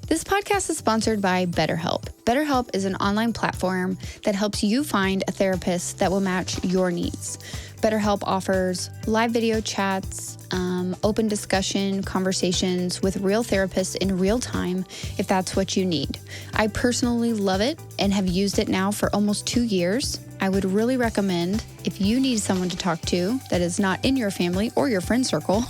This podcast is sponsored by BetterHelp. BetterHelp is an online platform that helps you find a therapist that will match your needs. BetterHelp offers live video chats, open discussion conversations with real therapists in real time if that's what you need. I personally love it and have used it now for almost 2 years. I would really recommend, if you need someone to talk to that is not in your family or your friend circle,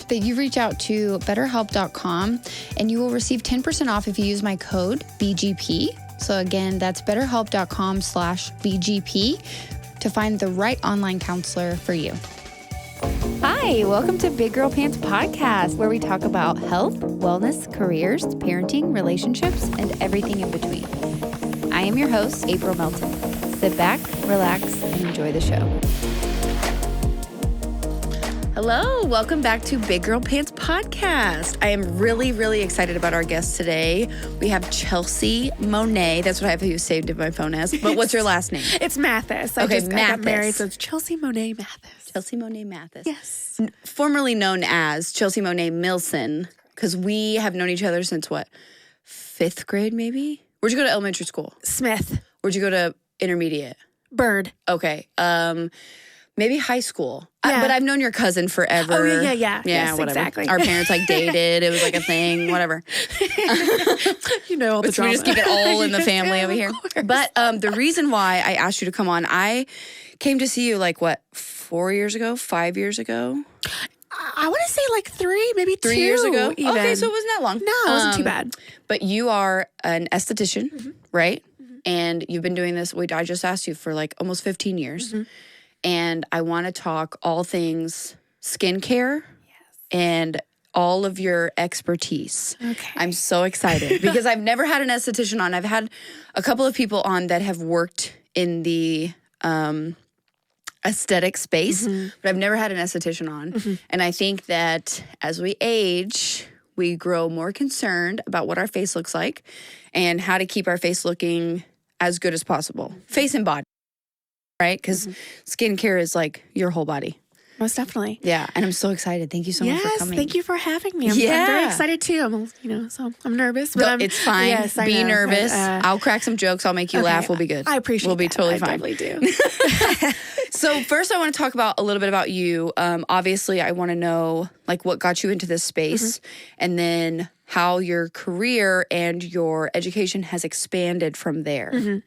that you reach out to betterhelp.com and you will receive 10% off if you use my code BGP. So again, that's betterhelp.com/BGP to find the right online counselor for you. Hi, welcome to Big Girl Pants Podcast, where we talk about health, wellness, careers, parenting, relationships, and everything in between. I am your host, April Melton. Sit back, relax, and enjoy the show. Hello, welcome back to Big Girl Pants Podcast. I am really, really excited about our guest today. We have Chelsea Monet. That's what I have you saved in my phone as. But what's your last name? It's Mathis. I got married, so it's Chelsea Monet Mathis. Chelsea Monet Mathis. Yes. Formerly known as Chelsea Monet Milson, because we have known each other since what, 5th grade maybe? Where'd you go to elementary school? Smith. Where'd you go to intermediate? Bird. Okay. Maybe high school. Yeah. But I've known your cousin forever. Oh, yeah. Yeah, yes, whatever. Exactly. Our parents dated. It was like a thing, whatever. You know all the drama. We just keep it all in the family over here. But the reason why I asked you to come on, I came to see you 4 years ago, 5 years ago? I want to say 3, maybe 2 years ago. Even. Okay, so it wasn't that long. No, it wasn't too bad. But you are an esthetician, right? Mm-hmm. And you've been doing this, I just asked you, for almost 15 years. Mm-hmm. And I want to talk all things skincare and all of your expertise. Okay. I'm so excited because I've never had an esthetician on. I've had a couple of people on that have worked in the aesthetic space, but I've never had an esthetician on. Mm-hmm. And I think that as we age, we grow more concerned about what our face looks like and how to keep our face looking as good as possible. Face and body, right? Because skincare is your whole body. Most definitely. Yeah, and I'm so excited. Thank you so much for coming. Yes, thank you for having me. I'm very excited too. I'm nervous. But it's fine. Yes, Be nervous. I'll crack some jokes. I'll make you laugh. We'll be good. I appreciate We'll be that. totally I fine. definitely do. So first I want to talk about a little bit about you. Obviously, I want to know what got you into this space and then how your career and your education has expanded from there.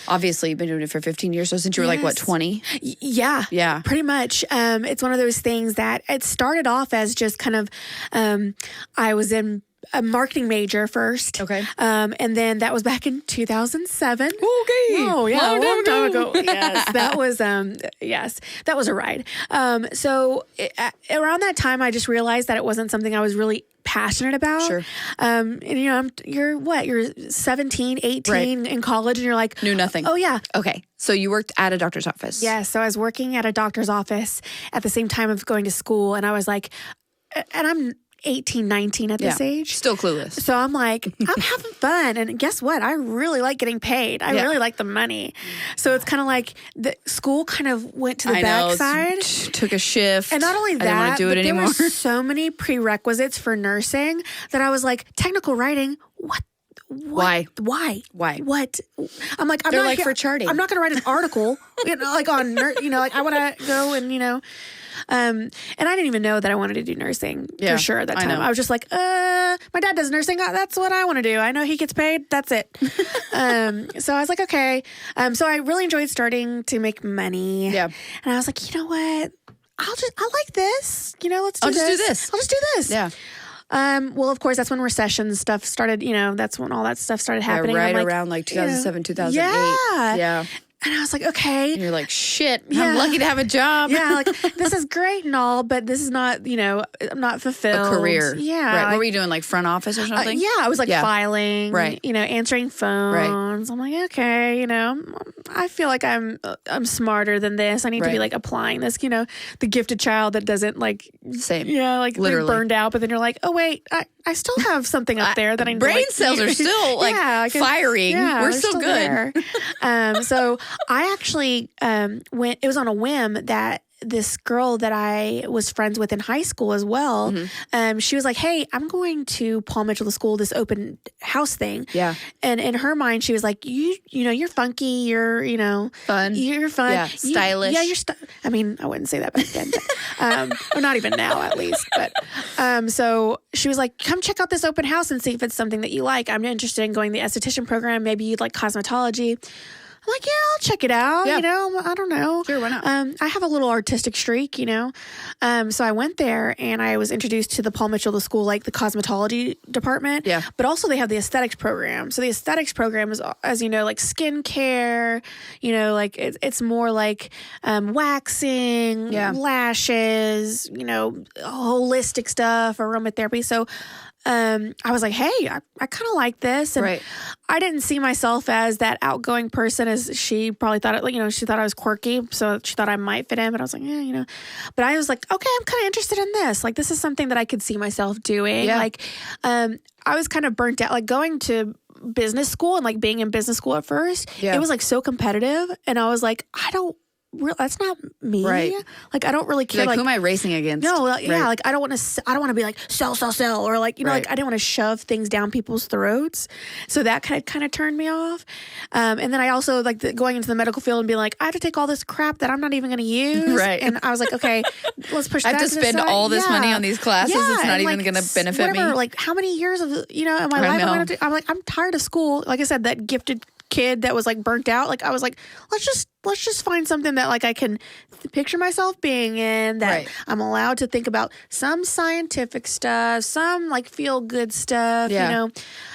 Obviously, you've been doing it for 15 years. So since you were 20? Yeah. Yeah. Pretty much. It's one of those things that it started off as just kind of, I was in a marketing major first. Okay. And then that was back in 2007. Okay. Oh, yeah. A long time ago. Yes. That was, that was a ride. So around that time, I just realized that it wasn't something I was really passionate about. Sure. And you're 17, 18 in college and you're like. Knew nothing. Oh, yeah. Okay. So you worked at a doctor's office. Yeah. So I was working at a doctor's office at the same time of going to school. And I was and I'm 18, 19 at this age. Still clueless. So I'm I'm having fun. And guess what? I really like getting paid. I really like the money. So it's kind of the school kind of went to the backside. Took a shift. And not only that, I didn't want to do it anymore. There were so many prerequisites for nursing that I was technical writing, what? Why? What? I'm They're not for charting. I'm not going to write an article, on, I want to go and, and I didn't even know that I wanted to do nursing for sure at that time. I was just my dad does nursing. That's what I want to do. I know he gets paid. That's it. So I was okay. So I really enjoyed starting to make money. Yeah. And I was you know what? I like this. Let's do this. I'll just do this. Yeah. Well, of course, that's when recession stuff started, that's when all that stuff started happening. Right around 2007, 2008. Yeah. And I was okay. And you're shit, I'm lucky to have a job. Yeah, this is great and all, but this is not, I'm not fulfilled. A career. Yeah. Right. What were you doing, front office or something? Yeah, I was filing, right. Answering phones. Right. I'm okay, I feel I'm smarter than this. I need to be applying this, the gifted child that doesn't same. Yeah, literally burned out, but then you're oh wait, I still have something up there that I need brain cells are still firing. Yeah, we're still good. So I actually went. It was on a whim that this girl that I was friends with in high school as well, she was like, hey, I'm going to Paul Mitchell the School, this open house thing. Yeah. And in her mind, she was like, you know, you're funky, you're, you know. Fun. You're fun. Yeah, stylish. You're I mean, I wouldn't say that back then. But, or not even now, at least. But so she was like, come check out this open house and see if it's something that you like. I'm interested in going the esthetician program. Maybe you'd like cosmetology. I'm like, yeah, I'll check it out. Yeah. You know, I don't know. Sure, why not? I have a little artistic streak, you know. So I went there and I was introduced to the Paul Mitchell the School, like the cosmetology department. Yeah. But also they have the aesthetics program. So the aesthetics program is, as you know, like skincare, you know, like it's more like waxing, lashes, you know, holistic stuff, aromatherapy. So I was like, hey, I kind of like this. And I didn't see myself as that outgoing person as she probably thought it, like, you know, she thought I was quirky. So she thought I might fit in, but I was like, yeah, you know, but I was like, okay, I'm kind of interested in this. Like, this is something that I could see myself doing. Yeah. Like, I was kind of burnt out, like going to business school and like being in business school at first, it was like so competitive. And I was like, that's not me. Right. Like, I don't really care. Like, who am I racing against? No, yeah. Like, I don't want to be like, sell. Or like, you know, like I didn't want to shove things down people's throats. So that kind of turned me off. And then I also like going into the medical field and being like, I have to take all this crap that I'm not even going to use. Right. And I was like, okay, let's push that. I have to spend all this money on these classes. Yeah. It's not even going to benefit me. Like, how many years of, you know, in my life I'm like, I'm tired of school. Like I said, that gifted kid that was like burnt out. Like, I was like, let's just find something that like I can picture myself being in, that I'm allowed to think about some scientific stuff, some like feel good stuff, you know?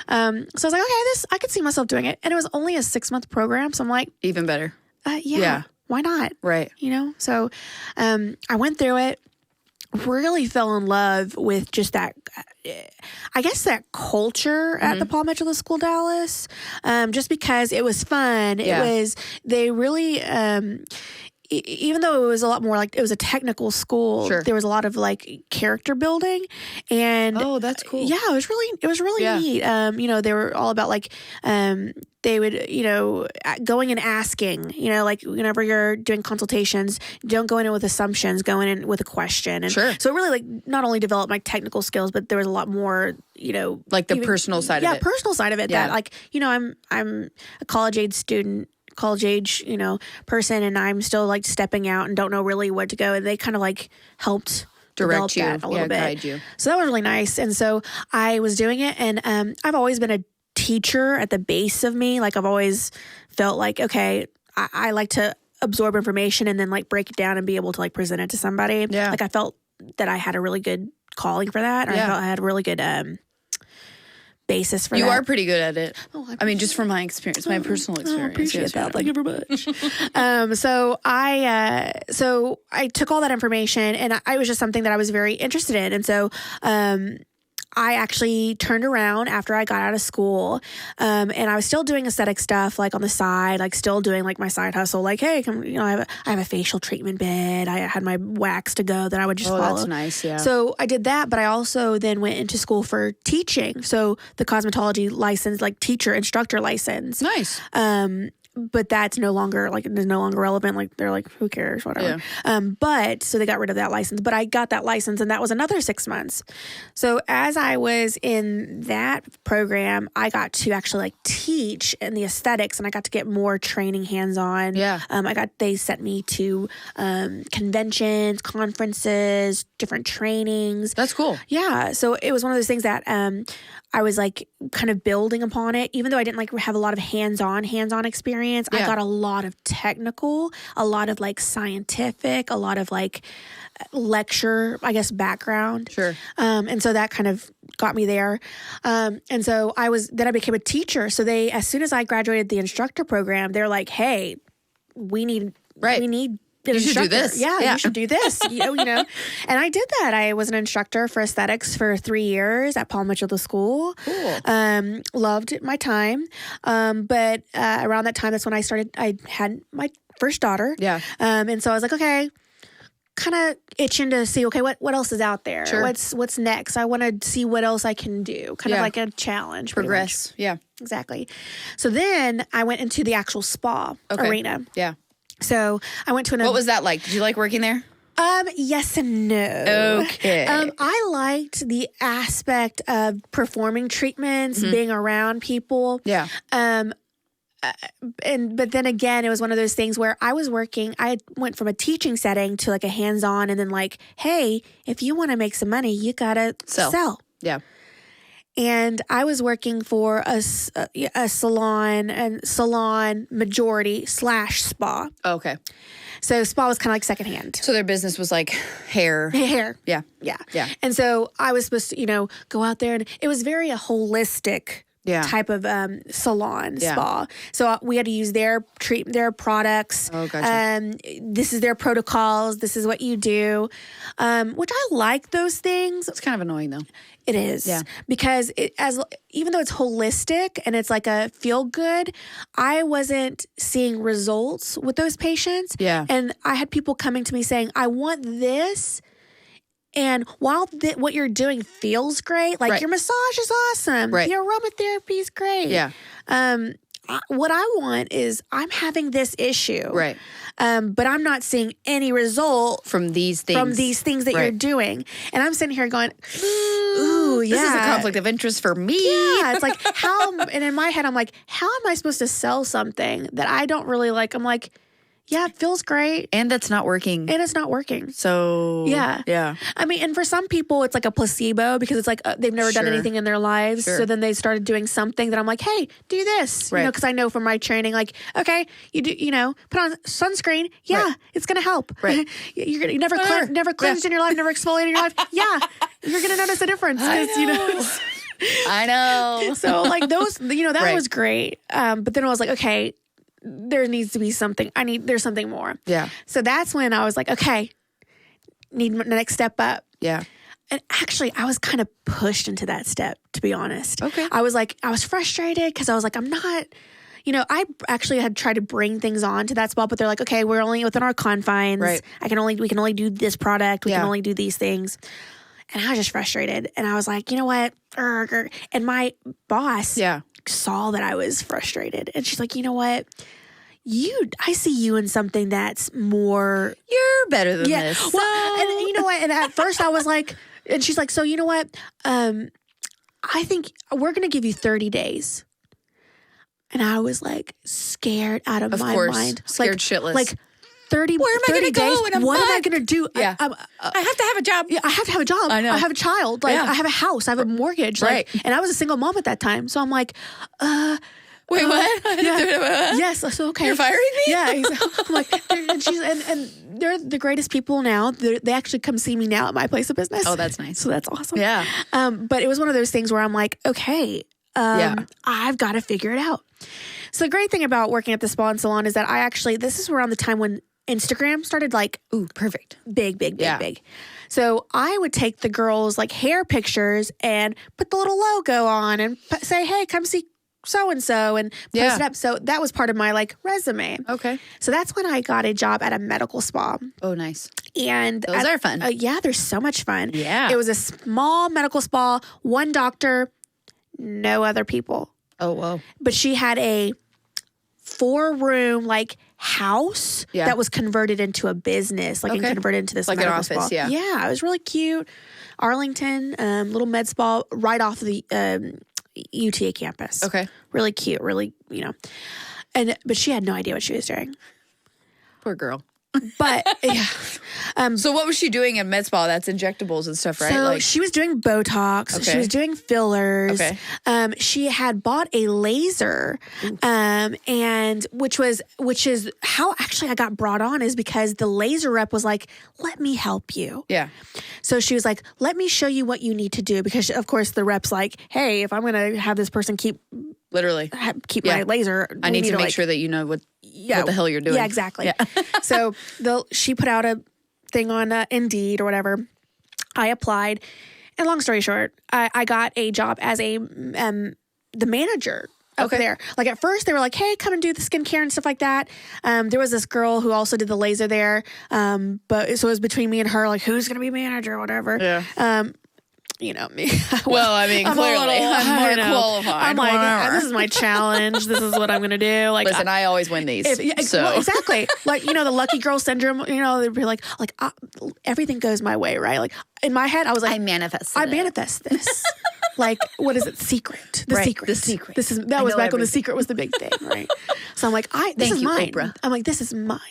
So I was like, okay, I could see myself doing it. And it was only a 6-month program. So I'm like, even better. Yeah. Why not? Right. You know? So, I went through it, really fell in love with just that, I guess, that culture at the Paul Mitchell School Dallas, just because it was fun. They really, even though it was a lot more like, it was a technical school, there was a lot of like character building. And oh, that's cool. Yeah, it was really neat. You know, they were all about like, they would, you know, going and asking, you know, like whenever you're doing consultations, don't go in with assumptions, go in with a question. And so it really like not only developed my technical skills, but there was a lot more, you know, like the personal side of it. Yeah, personal side of it. That like, you know, I'm a college age, you know, person, and I'm still like stepping out and don't know really what to go. And they kind of like helped direct you that a little bit. Guide you. So that was really nice. And so I was doing it, and I've always been a teacher at the base of me. Like, I've always felt like, okay, I like to absorb information and then like break it down and be able to like present it to somebody. Yeah. Like, I felt that I had a really good calling for that. Or I felt I had a really good basis for that. You are pretty good at it. I mean, just from my experience, my personal experience. I appreciate that. Thank you very much. So I took all that information, and I was just something that I was very interested in. And so, I actually turned around after I got out of school, and I was still doing aesthetic stuff, like on the side, like still doing like my side hustle. Like, hey, come, you know, I have a facial treatment bid. I had my wax to go that I would just follow. That's nice, yeah. So I did that, but I also then went into school for teaching. So the cosmetology license, like instructor license. Nice. But that's no longer relevant. Like, they're like, who cares, whatever. Yeah. But so they got rid of that license, but I got that license, and that was another 6 months. So as I was in that program, I got to actually like teach in the aesthetics, and I got to get more training hands-on. Yeah. They sent me to conventions, conferences, different trainings. That's cool. Yeah. So it was one of those things that I was like kind of building upon it, even though I didn't like have a lot of hands-on experience. I got a lot of technical, a lot of like scientific, a lot of like lecture, I guess, background. Sure. And so that kind of got me there. And so I became a teacher. So as soon as I graduated the instructor program, they're like, hey, we need you should do this. Yeah, you should do this. you know. And I did that. I was an instructor for aesthetics for 3 years at Paul Mitchell the School. Cool. Loved my time. But around that time, that's when I had my first daughter. Yeah. And so I was like, okay, kind of itching to see, okay, what else is out there? Sure. What's next? I want to see what else I can do. Kind of like a challenge. Progress. Yeah. Exactly. So then I went into the actual spa arena. Yeah. So I went to What was that like? Did you like working there? Yes and no. Okay. I liked the aspect of performing treatments, being around people. Yeah. But then again, it was one of those things where I was working, I went from a teaching setting to like a hands-on, and then like, hey, if you want to make some money, you gotta sell. Yeah. And I was working for a salon majority / spa. Okay. So spa was kind of like secondhand. So their business was like hair. Hair. Yeah. Yeah. Yeah. And so I was supposed to, go out there, and it was very a holistic type of salon spa. So we had to use their products. Oh, gotcha. This is their protocols. This is what you do, which I like those things. It's kind of annoying though. It is. Yeah. Because even though it's holistic and it's like a feel good, I wasn't seeing results with those patients. Yeah. And I had people coming to me saying, I want this. And while what you're doing feels great, like your massage is awesome. Right. Your aromatherapy is great. Yeah. What I want is I'm having this issue. Right. But I'm not seeing any result from these things that you're doing. And I'm sitting here going, ooh, yeah. This is a conflict of interest for me. Yeah. It's like, and in my head, I'm like, how am I supposed to sell something that I don't really like? I'm like, yeah, it feels great. And that's not working. And it's not working. So, yeah. I mean, and for some people, it's like a placebo because it's like they've never done anything in their lives. Sure. So then they started doing something that I'm like, hey, do this. Right. Because I know from my training, like, okay, you do, put on sunscreen. Yeah, it's going to help. Right. You never cleansed in your life, never exfoliated in your life. Yeah, you're going to notice a difference. I know. So like those, that was great. But then I was like, okay, there needs to be something. There's something more. Yeah. So that's when I was like, okay, need the next step up. Yeah. And actually, I was kind of pushed into that step, to be honest. Okay. I was frustrated because I was like, I'm not, I actually had tried to bring things on to that spot, but they're like, okay, we're only within our confines. Right. We can only do this product. We can only do these things. And I was just frustrated. And I was like, you know what? And my boss saw that I was frustrated. And she's like, you know what? I see you in something that's more. You're better than this. Well, and you know what? And at first I was like, and she's like, so you know what? I think we're going to give you 30 days. And I was like scared out of my mind. Scared shitless. Like 30, where am I 30 days. What am I going to do? Yeah. I have to have a job. Yeah, I have to have a job. I know. I have a child. Like I have a house. I have a mortgage. Right. And I was a single mom at that time. So I'm like, wait, what? Yeah. Yes. So okay. You're firing me? Yeah. I'm like, and they're the greatest people now. They actually come see me now at my place of business. Oh, that's nice. So that's awesome. Yeah. But it was one of those things where I'm like, okay, I've got to figure it out. So the great thing about working at the spa and salon is that this is around the time when Instagram started like, ooh, perfect. Big. So I would take the girls' like hair pictures and put the little logo on and say, hey, come see so-and-so and post it up. So that was part of my like resume. Okay. So that's when I got a job at a medical spa. Oh, nice. And those are fun. Yeah, they're so much fun. Yeah. It was a small medical spa, one doctor, no other people. Oh, whoa. But she had a 4-room like house that was converted into a business, and converted into this like medical an office. Spa. Yeah. Yeah, it was really cute. Arlington, little med spa right off the UTA campus. Okay. Really cute, really, but she had no idea what she was doing. Poor girl. But yeah. So what was she doing in med spa? That's injectables and stuff, right? So she was doing Botox. Okay. She was doing fillers. Okay. She had bought a laser, and which is how actually I got brought on is because the laser rep was like, "Let me help you." Yeah. So she was like, "Let me show you what you need to do," because of course the rep's like, "Hey, if I'm going to have this person keep my laser, I need to make sure that you know what the hell you're doing." Yeah, exactly. Yeah. So she put out a thing on Indeed or whatever. I applied, and long story short, I got a job as the manager up there. Like at first they were like, "Hey, come and do the skincare and stuff like that." There was this girl who also did the laser there, but so it was between me and her, like who's gonna be manager or whatever. Yeah. you know me. Well, I mean, clearly I'm more qualified. I'm like, this is my challenge. This is what I'm going to do. Like, listen, I always win these. Well, exactly. Like, you know, the lucky girl syndrome, you know, they'd be like everything goes my way, right? Like in my head, I was like, I manifest this. Like, what is it? Secret. The secret. That was back when The Secret was the big thing, right? So I'm like, this is mine. Oprah. I'm like, this is mine.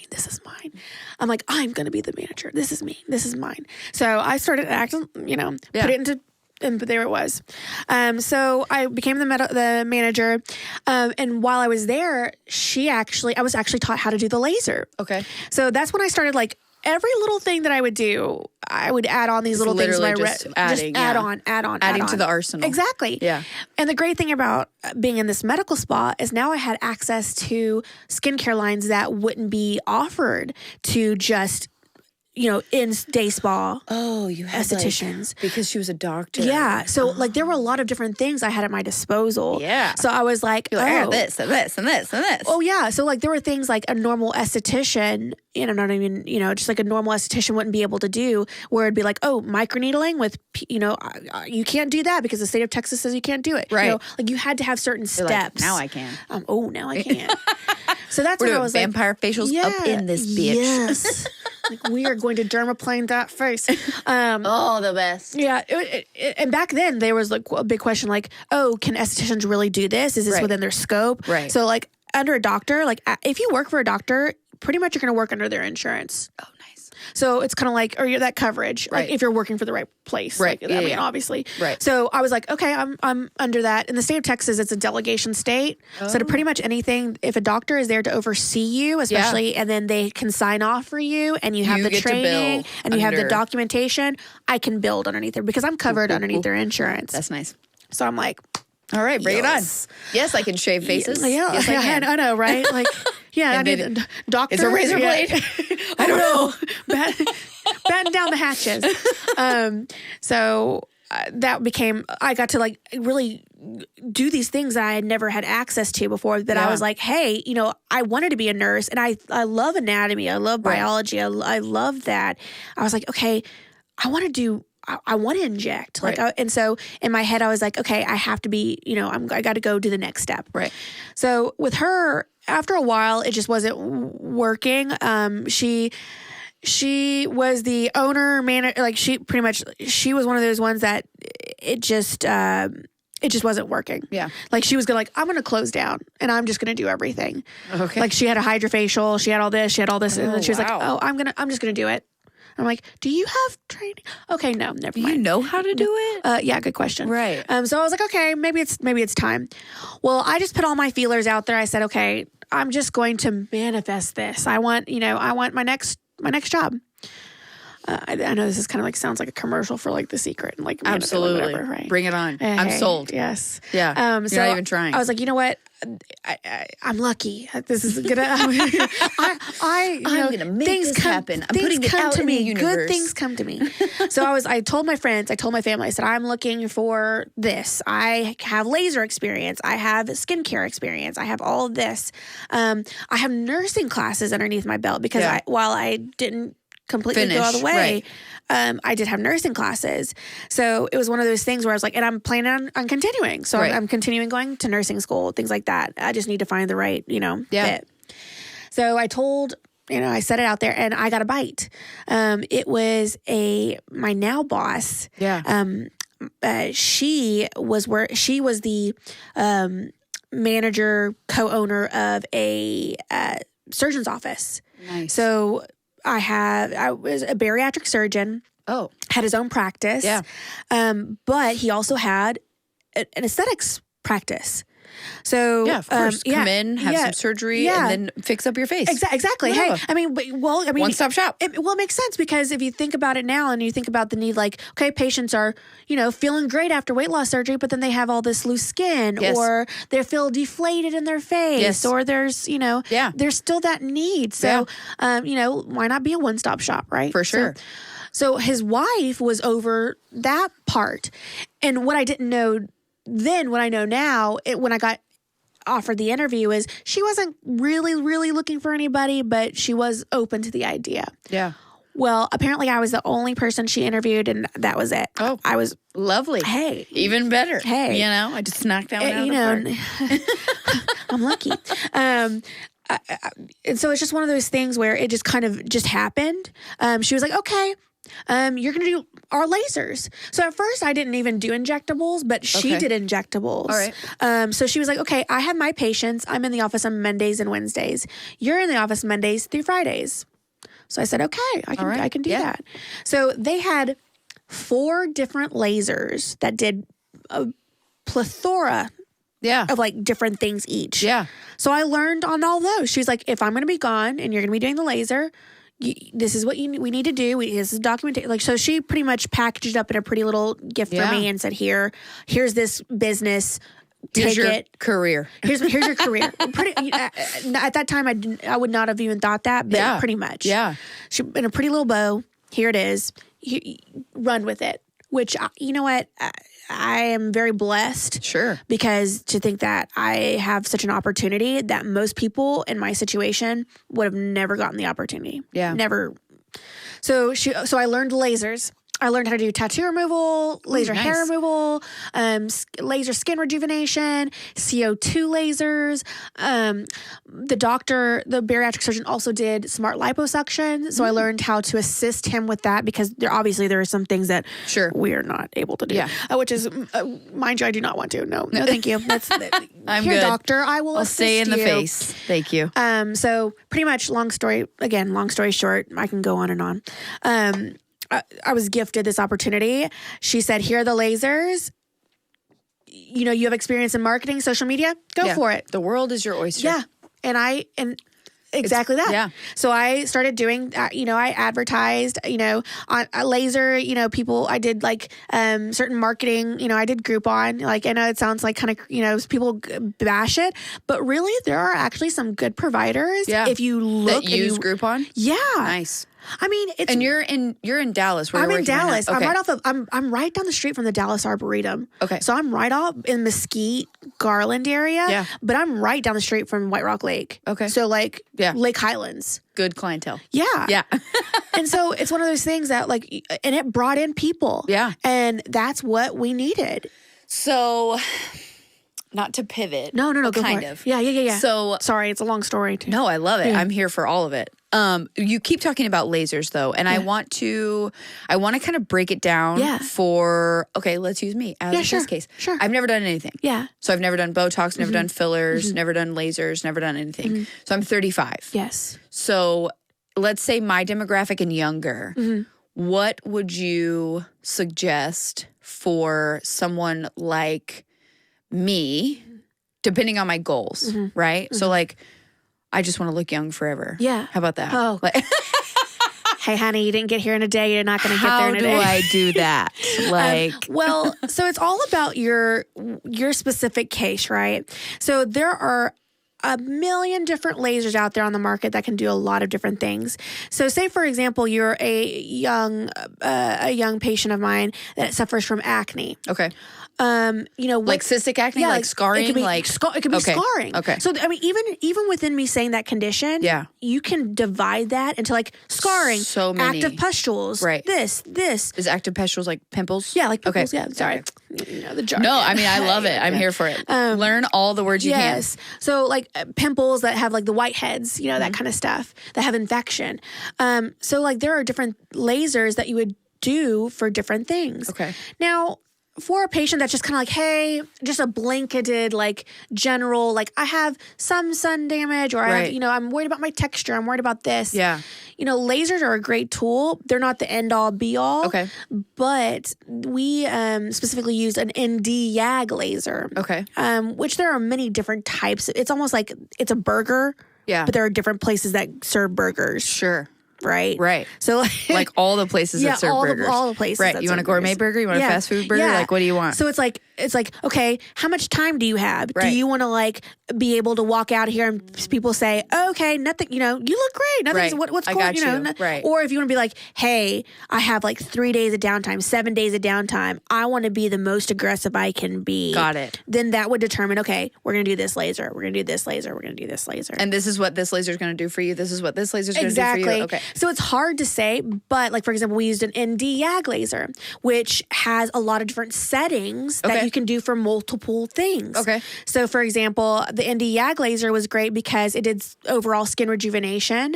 I'm like, I'm going to be the manager. This is me. This is mine. So I started acting, you know, put it into, and there it was. So I became the manager. And while I was there, I was actually taught how to do the laser. Okay. So that's when I started, like, every little thing that I would do, I would add on these little things. Add on to the arsenal. Exactly. Yeah. And the great thing about being in this medical spa is now I had access to skincare lines that wouldn't be offered to just, you know, in day spa. Oh, you had estheticians. Because she was a doctor. Yeah. So like there were a lot of different things I had at my disposal. Yeah. So I was like, I have this and this and this and this. Oh yeah. So like there were things like a normal esthetician, you know, not even, you know, just like a normal esthetician wouldn't be able to do, where it'd be like, oh, microneedling with, you know, you can't do that because the state of Texas says you can't do it. Right. You know, like you had to have certain steps. Like, now I can. Now I can. So that's what I was vampire like. Vampire facials up in this bitch. Yes. Like we are going to dermaplane that face. The best. Yeah. And back then there was like a big question like, oh, can estheticians really do this? Is this within their scope? Right. So like under a doctor, like if you work for a doctor, pretty much you're going to work under their insurance. Oh, nice. So it's kind of like, or that coverage, right. like if you're working for the right place. Right. Like, I mean, obviously. Right. So I was like, okay, I'm under that. In the state of Texas, it's a delegation state. Oh. So to pretty much anything, if a doctor is there to oversee you, especially, and then they can sign off for you and you have the training and you have the documentation, I can build underneath it because I'm covered underneath their insurance. That's nice. So I'm like, all right, bring it on. Yes, I can shave faces. Yeah, yes, I can. I know, right? Like, yeah, I need a doctor. It's a razor blade. I don't know. Batten down the hatches. So that became, I got to like really do these things that I had never had access to before, that I was like, hey, you know, I wanted to be a nurse and I love anatomy. I love biology. I love that. I was like, okay, I want to inject. Like, and so in my head, I was like, okay, I have to be, you know, I got to go do the next step. Right. So with her, after a while, it just wasn't working. She was the owner, manager, like she was one of those ones that it just wasn't working. Yeah. Like she was I'm going to close down and I'm just going to do everything. Okay. Like she had a hydrofacial, she had all this. And then she was like, oh, I'm just going to do it. I'm like, do you have training? Okay, no, never mind. Do you know how to do it? Yeah, good question. Right. So I was like, okay, maybe it's time. Well, I just put all my feelers out there. I said, okay, I'm just going to manifest this. I want my next job. I know this is kind of like sounds like a commercial for like The Secret and like absolutely whatever, right? Bring it on. I'm sold. Yes. Yeah. You're not even trying. I was like, you know what? I'm lucky. This is gonna. I'm gonna make this happen. I'm putting it out in the universe. Good things come to me. So I told my friends, I told my family, I said, I'm looking for this. I have laser experience. I have skincare experience. I have all of this. I have nursing classes underneath my belt because while I didn't completely go all the way. Right. I did have nursing classes. So it was one of those things where I was like, and I'm planning on continuing. So I'm continuing going to nursing school, things like that. I just need to find the right, fit. So I told, I set it out there and I got a bite. It was my now boss. Yeah. She was the manager, co-owner of a surgeon's office. Nice. So I was a bariatric surgeon. Oh. Had his own practice. Yeah. But he also had an aesthetics practice. So of course, come in, have some surgery, and then fix up your face. Exactly. Yeah. Hey, one-stop shop. It makes sense because if you think about it now and you think about the need, like, okay, patients are, feeling great after weight loss surgery, but then they have all this loose skin, or they feel deflated in their face, or there's, there's still that need. So, why not be a one-stop shop, right? For sure. So his wife was over that part, and what I didn't know then, what I know now, when I got offered the interview, is she wasn't really, really looking for anybody, but she was open to the idea. Yeah. Well, apparently I was the only person she interviewed, and that was it. Oh, I was lovely. Hey, even better. Hey, I just knocked that one out of the park. I'm lucky. And so it's just one of those things where it just kind of just happened. She was like, okay, you're going to do our lasers. So at first I didn't even do injectables, but she did injectables. All right. So she was like, okay, I have my patients. I'm in the office on Mondays and Wednesdays. You're in the office Mondays through Fridays. So I said, okay, I can do that. So they had 4 different lasers that did a plethora of like different things each. Yeah. So I learned on all those. She was like, if I'm going to be gone and you're going to be doing the laser, this is what we need to do. This is documentation. Like, so she pretty much packaged it up in a pretty little gift for me and said, here's this business. Here's your it. career. Here's your career. At that time, I would not have even thought that, but pretty much. Yeah. She, in a pretty little bow, here it is. Run with it. Which, you know what? I am very blessed. Sure. Because to think that I have such an opportunity that most people in my situation would have never gotten the opportunity. Yeah. Never. So I learned lasers. I learned how to do tattoo removal, laser hair removal, laser skin rejuvenation, CO2 lasers. The bariatric surgeon also did smart liposuction. So I learned how to assist him with that because there are some things that we are not able to do. Yeah. Which is, mind you, I do not want to. No, thank you. I'm here, good. Doctor, I'll stay in the face. Thank you. So pretty much long story short, I can go on and on. I was gifted this opportunity. She said, here are the lasers. You have experience in marketing, social media, go for it. The world is your oyster. Yeah. And exactly that. Yeah. So I started doing, I advertised, on a laser, people, I did like certain marketing, I did Groupon. Like, I know it sounds like kind of, people bash it, but really there are actually some good providers. Yeah. If you look. That use Groupon? Yeah. Nice. I mean, it's. And you're in Dallas. Where I'm in Dallas. Right, I'm right off of. I'm right down the street from the Dallas Arboretum. Okay. So I'm right off in Mesquite, Garland area. Yeah. But I'm right down the street from White Rock Lake. Okay. So Lake Highlands. Good clientele. Yeah. Yeah. And so it's one of those things that and it brought in people. Yeah. And that's what we needed. So. Not to pivot. No. Kind of. Yeah. So sorry, it's a long story too. No, I love it. Yeah. I'm here for all of it. You keep talking about lasers though, and I want to kind of break it down for, let's use me as a test case. Sure. I've never done anything. Yeah. So I've never done Botox, never done fillers, never done lasers, never done anything. So I'm 35. Yes. So let's say my demographic and younger, what would you suggest for someone like me, depending on my goals, right? So I just want to look young forever. Yeah. How about that? Oh. Hey, honey, you didn't get here in a day. You're not going to get there in a day. How do I do that? So it's all about your specific case, right? So there are a million different lasers out there on the market that can do a lot of different things. So say, for example, you're a young patient of mine that suffers from acne. Okay. Like cystic acne, like scarring, it could be scarring. Okay. So I mean, even within me saying that condition, you can divide that into like scarring, so many active pustules, right? This is active pustules like pimples. Yeah, like pimples. Okay. Yeah, sorry. The jargon. No, I mean I love it. I'm here for it. Learn all the words you can. Yes. So like pimples that have like the whiteheads, that kind of stuff that have infection. So like there are different lasers that you would do for different things. Okay. Now, for a patient that's just kind of like, hey, just a blanketed, like general, like I have some sun damage or I'm worried about my texture. I'm worried about this. Yeah. Lasers are a great tool. They're not the end all be all. Okay. But we specifically used an ND YAG laser. Okay. Which there are many different types. It's almost like it's a burger. Yeah. But there are different places that serve burgers. Sure. Right. So like all the places that serve burgers. All the places. Right. You want a gourmet burger? You want a fast food burger? Yeah. Like what do you want? So it's like, okay, how much time do you have? Right. Do you want to be able to walk out here and people say, okay, nothing, you look great. Nothing's what's going on? Right. Or if you want to be like, hey, I have 3 days of downtime, 7 days of downtime. I want to be the most aggressive I can be. Got it. Then that would determine, okay, we're going to do this laser. We're going to do this laser. We're going to do this laser. And this is what this laser is going to do for you. This is what this laser is going to do for you. Okay. So it's hard to say, but like, for example, we used an ND YAG laser, which has a lot of different settings that you can do for multiple things. Okay. So for example, the ND YAG laser was great because it did overall skin rejuvenation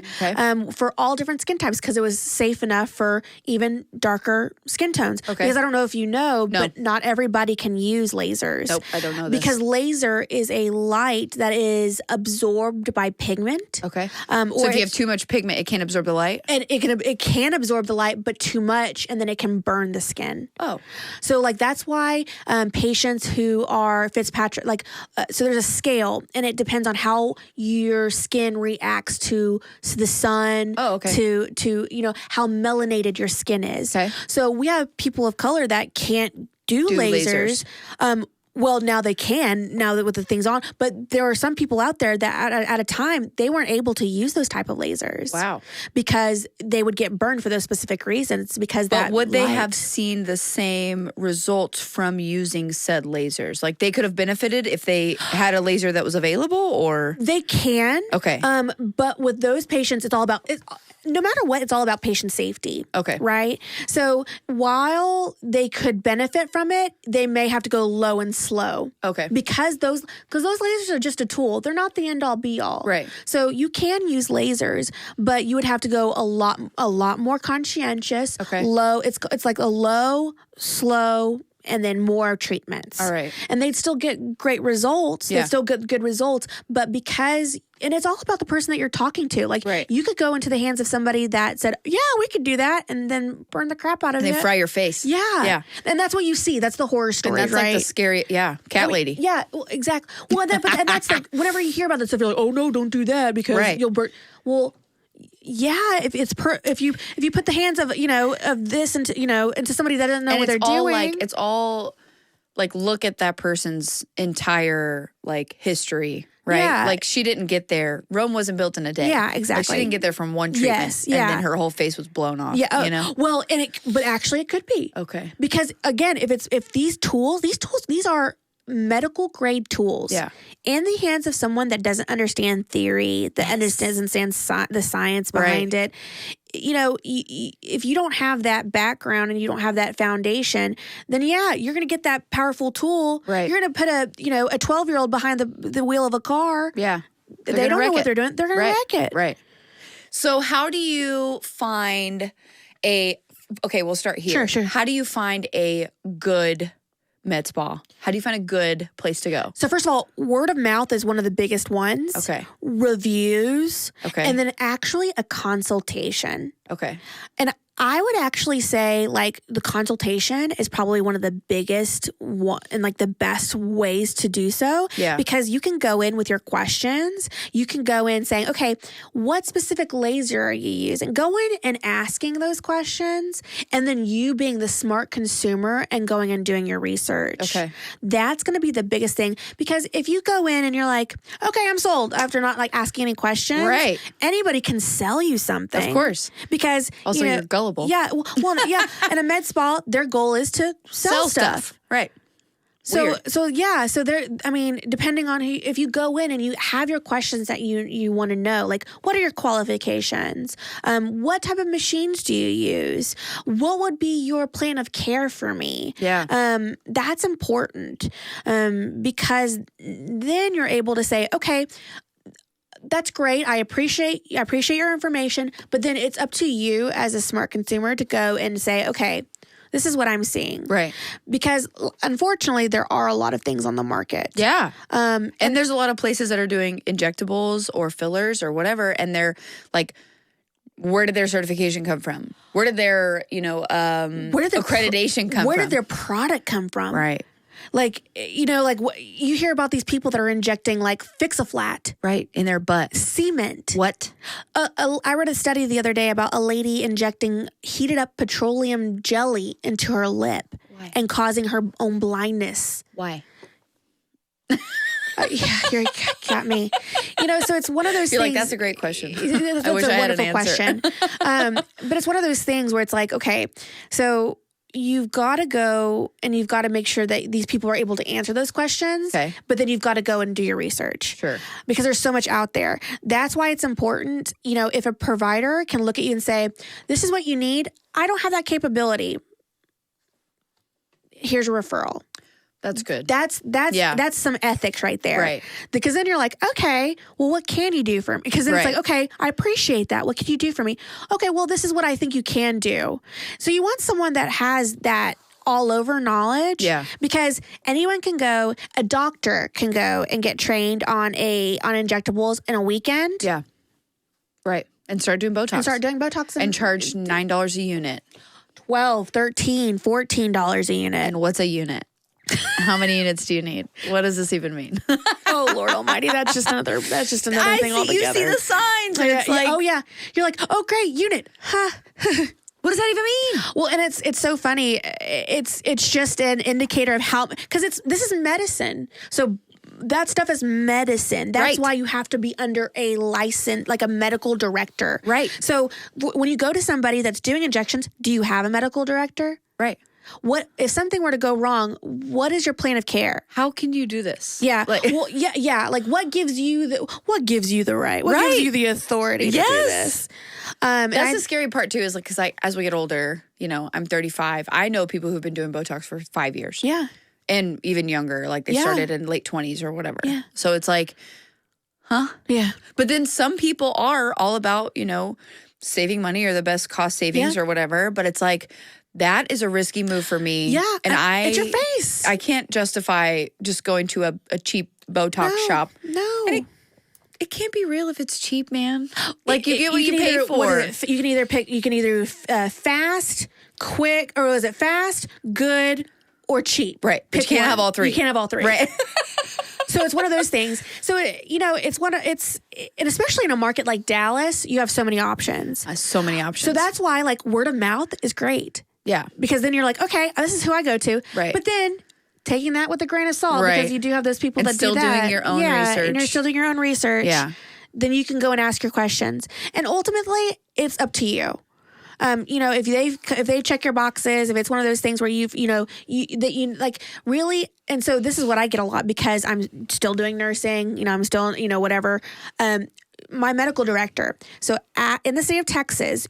for all different skin types because it was safe enough for even darker skin tones. Okay. Because I don't know if you know, but not everybody can use lasers. Nope, I don't know this. Because laser is a light that is absorbed by pigment. Okay. Or so if you have too much pigment, it can't absorb the light? And it can absorb the light, but too much, and then it can burn the skin. Oh. So like that's why patients who are Fitzpatrick, so there's a scale, and it depends on how your skin reacts to the sun, to how melanated your skin is. Okay. So we have people of color that can't do lasers. Well, now they can, now that with the things on, but there are some people out there that at a time, they weren't able to use those type of lasers. Wow. Because they would get burned for those specific reasons But would they have seen the same results from using said lasers? Like they could have benefited if they had a laser that was available, or? They can. Okay. But with those patients, it's all about... no matter what, it's all about patient safety. Okay. Right? So while they could benefit from it, they may have to go low and slow. Okay. Because those lasers are just a tool. They're not the end all be all. Right. So you can use lasers, but you would have to go a lot more conscientious. Okay. Low. It's like a low, slow, and then more treatments. All right. And they'd still get great results. Yeah. They'd still get good results. But because, and it's all about the person that you're talking to. Like, you could go into the hands of somebody that said, yeah, we could do that, and then burn the crap out of you. And they fry your face. Yeah. Yeah. And that's what you see. That's the horror story, and that's like the scary, cat lady. Yeah, well, exactly. Well, and that's like, whenever you hear about that stuff, you're like, oh, no, don't do that because you'll burn. Well, yeah, if you put the hands of this into somebody that doesn't know what they're doing, it's all like look at that person's entire like history, right? Yeah. Like she didn't get there. Rome wasn't built in a day. Yeah, exactly. Like she didn't get there from one treatment, and then her whole face was blown off. Yeah. Well, but actually, it could be because again, if these tools, these are medical grade tools in the hands of someone that doesn't understand theory, that understands the science behind it. If you don't have that background and you don't have that foundation, then you're going to get that powerful tool. Right. You're going to put a 12-year-old behind the wheel of a car. Yeah. They don't know what they're doing. They're going to wreck it. Right. So how do you find we'll start here. Sure. How do you find a good med spa? How do you find a good place to go? So first of all, word of mouth is one of the biggest ones. Okay. Reviews. Okay. And then actually a consultation. Okay. And I would actually say like the consultation is probably one of the biggest and like the best ways to do so. Yeah. Because you can go in with your questions. You can go in saying, okay, what specific laser are you using? Go in and asking those questions, and then you being the smart consumer and going and doing your research. Okay. That's going to be the biggest thing, because if you go in and you're like, okay, I'm sold after not like asking any questions. Right. Anybody can sell you something. Of course. Because also you're gullible. Yeah. Well, yeah. And a med spa, their goal is to sell stuff. Right. So there, I mean, depending on if you go in and you have your questions that you want to know, like what are your qualifications? What type of machines do you use? What would be your plan of care for me? Yeah. That's important. Because then you're able to say, okay, that's great. I appreciate your information, but then it's up to you as a smart consumer to go and say, okay, this is what I'm seeing. Right. Because unfortunately, there are a lot of things on the market. Yeah. And there's a lot of places that are doing injectables or fillers or whatever, and they're like, where did their certification come from? Where did their, accreditation come from? Where did their product come from? Right. Like, you hear about these people that are injecting like Fix-A-Flat. Right, in their butt. Cement. What? I read a study the other day about a lady injecting heated up petroleum jelly into her lip. Why? And causing her own blindness. Why? You got me. So it's one of those You're things. like, that's a great question. That's I wish a I had wonderful an answer. question. But it's one of those things where it's like, okay, so you've got to go and you've got to make sure that these people are able to answer those questions. Okay. But then you've got to go and do your research. Sure. Because there's so much out there. That's why it's important, if a provider can look at you and say, this is what you need. I don't have that capability. Here's a referral. That's good. That's some ethics right there. Right. Because then you're like, okay, well, what can you do for me? Because then it's like, okay, I appreciate that. What can you do for me? Okay, well, this is what I think you can do. So you want someone that has that all over knowledge. Yeah. Because anyone can go, a doctor can go and get trained on injectables in a weekend. Yeah. Right. And start doing Botox. And charge $9 a unit. $12, $13, $14 a unit. And what's a unit? How many units do you need? What does this even mean? Oh, Lord Almighty! That's just another thing altogether. You see the signs, and it's like, oh yeah, you're like, oh great, unit, huh? What does that even mean? Well, and it's so funny. It's just an indicator of how, because this is medicine, so. That stuff is medicine. That's why you have to be under a license, like a medical director. Right. So when you go to somebody that's doing injections, do you have a medical director? Right. What if something were to go wrong? What is your plan of care? How can you do this? Yeah. Like, Like, what gives you the right? What gives you the authority to do this? That's the scary part too. Is like, because as we get older, I'm 35. I know people who've been doing Botox for 5 years. Yeah. And even younger, like they started in late 20s or whatever. Yeah. So it's like, huh? Yeah. But then some people are all about, saving money or the best cost savings or whatever. But it's like, that is a risky move for me. Yeah. And it's your face. I can't justify just going to a cheap Botox shop. No. And it can't be real if it's cheap, man. Like you get what you pay for. You can either fast, quick, or is it fast, good, or cheap? Right. But you can't have all three. You can't have all three. Right. So it's one of those things. So, and especially in a market like Dallas, you have so many options. So many options. So that's why word of mouth is great. Yeah. Because then you're like, okay, this is who I go to. Right. But then taking that with a grain of salt, because you do have those people that do that. And still doing your own research. And you're still doing your own research. Yeah. Then you can go and ask your questions. And ultimately, it's up to you. If they check your boxes, if it's one of those things where really, and so this is what I get a lot because I'm still doing nursing, I'm still, whatever. My medical director. So in the state of Texas,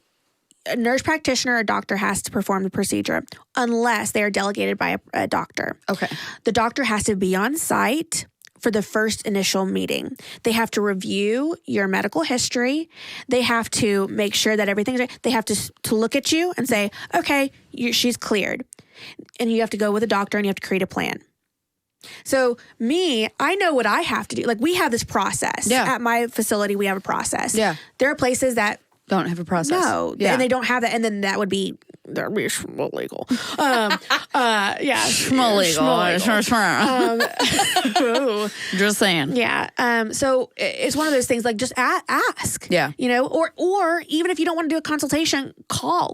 a nurse practitioner or doctor has to perform the procedure unless they are delegated by a doctor. Okay. The doctor has to be on site for the first initial meeting. They have to review your medical history. They have to make sure that everything's right. They have to look at you and say, okay, she's cleared. And you have to go with a doctor and you have to create a plan. So I know what I have to do. We have this process. Yeah. At my facility, we have a process. Yeah. There are places that don't have a process. No. Yeah. And they don't have that. And then that would be illegal. Just saying. Yeah. So it's one of those things just ask. Yeah. Or even if you don't want to do a consultation,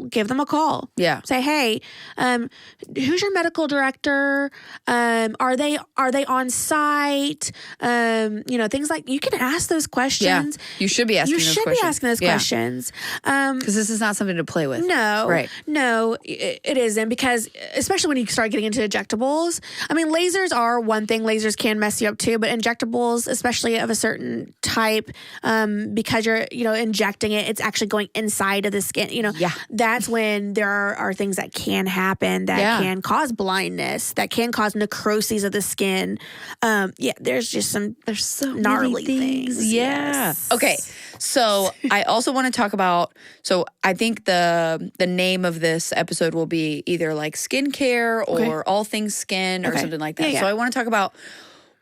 give them a call. Yeah. Say, hey, who's your medical director? Are they on site? Things like you can ask those questions. Yeah. You should be asking those questions. Because this is not something to play with. No. Right. No, it isn't, because especially when you start getting into injectables. I mean, lasers are one thing. Lasers can mess you up too, but injectables, especially of a certain type, because you're, injecting it, it's actually going inside of the skin. That's when there are things that can happen that can cause blindness, that can cause necrosis of the skin. There's so gnarly things. Yeah. Yes. Okay. So I also want to talk about, I think the name of this episode will be either skincare or all things skin or something like that. Yeah. So I want to talk about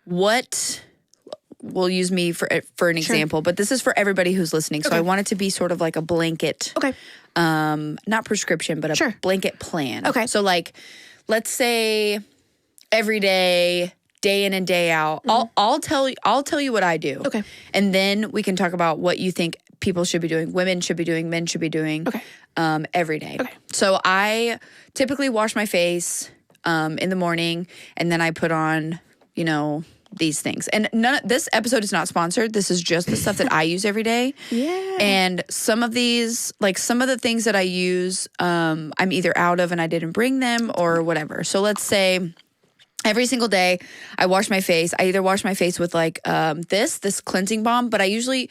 what we'll use me for an example, but this is for everybody who's listening. So I want it to be sort of like a blanket, not prescription, but a blanket plan. Okay. So let's say every day in and day out, I'll tell you what I do. Okay. And then we can talk about what you think people should be doing, women should be doing, men should be doing every day. Okay. So I typically wash my face in the morning, and then I put on, these things. And this episode is not sponsored. This is just the stuff that I use every day. Yeah. And some of these, like some of the things that I use, I'm either out of and I didn't bring them or whatever. So let's say every single day I wash my face. I either wash my face with like this cleansing balm, but I usually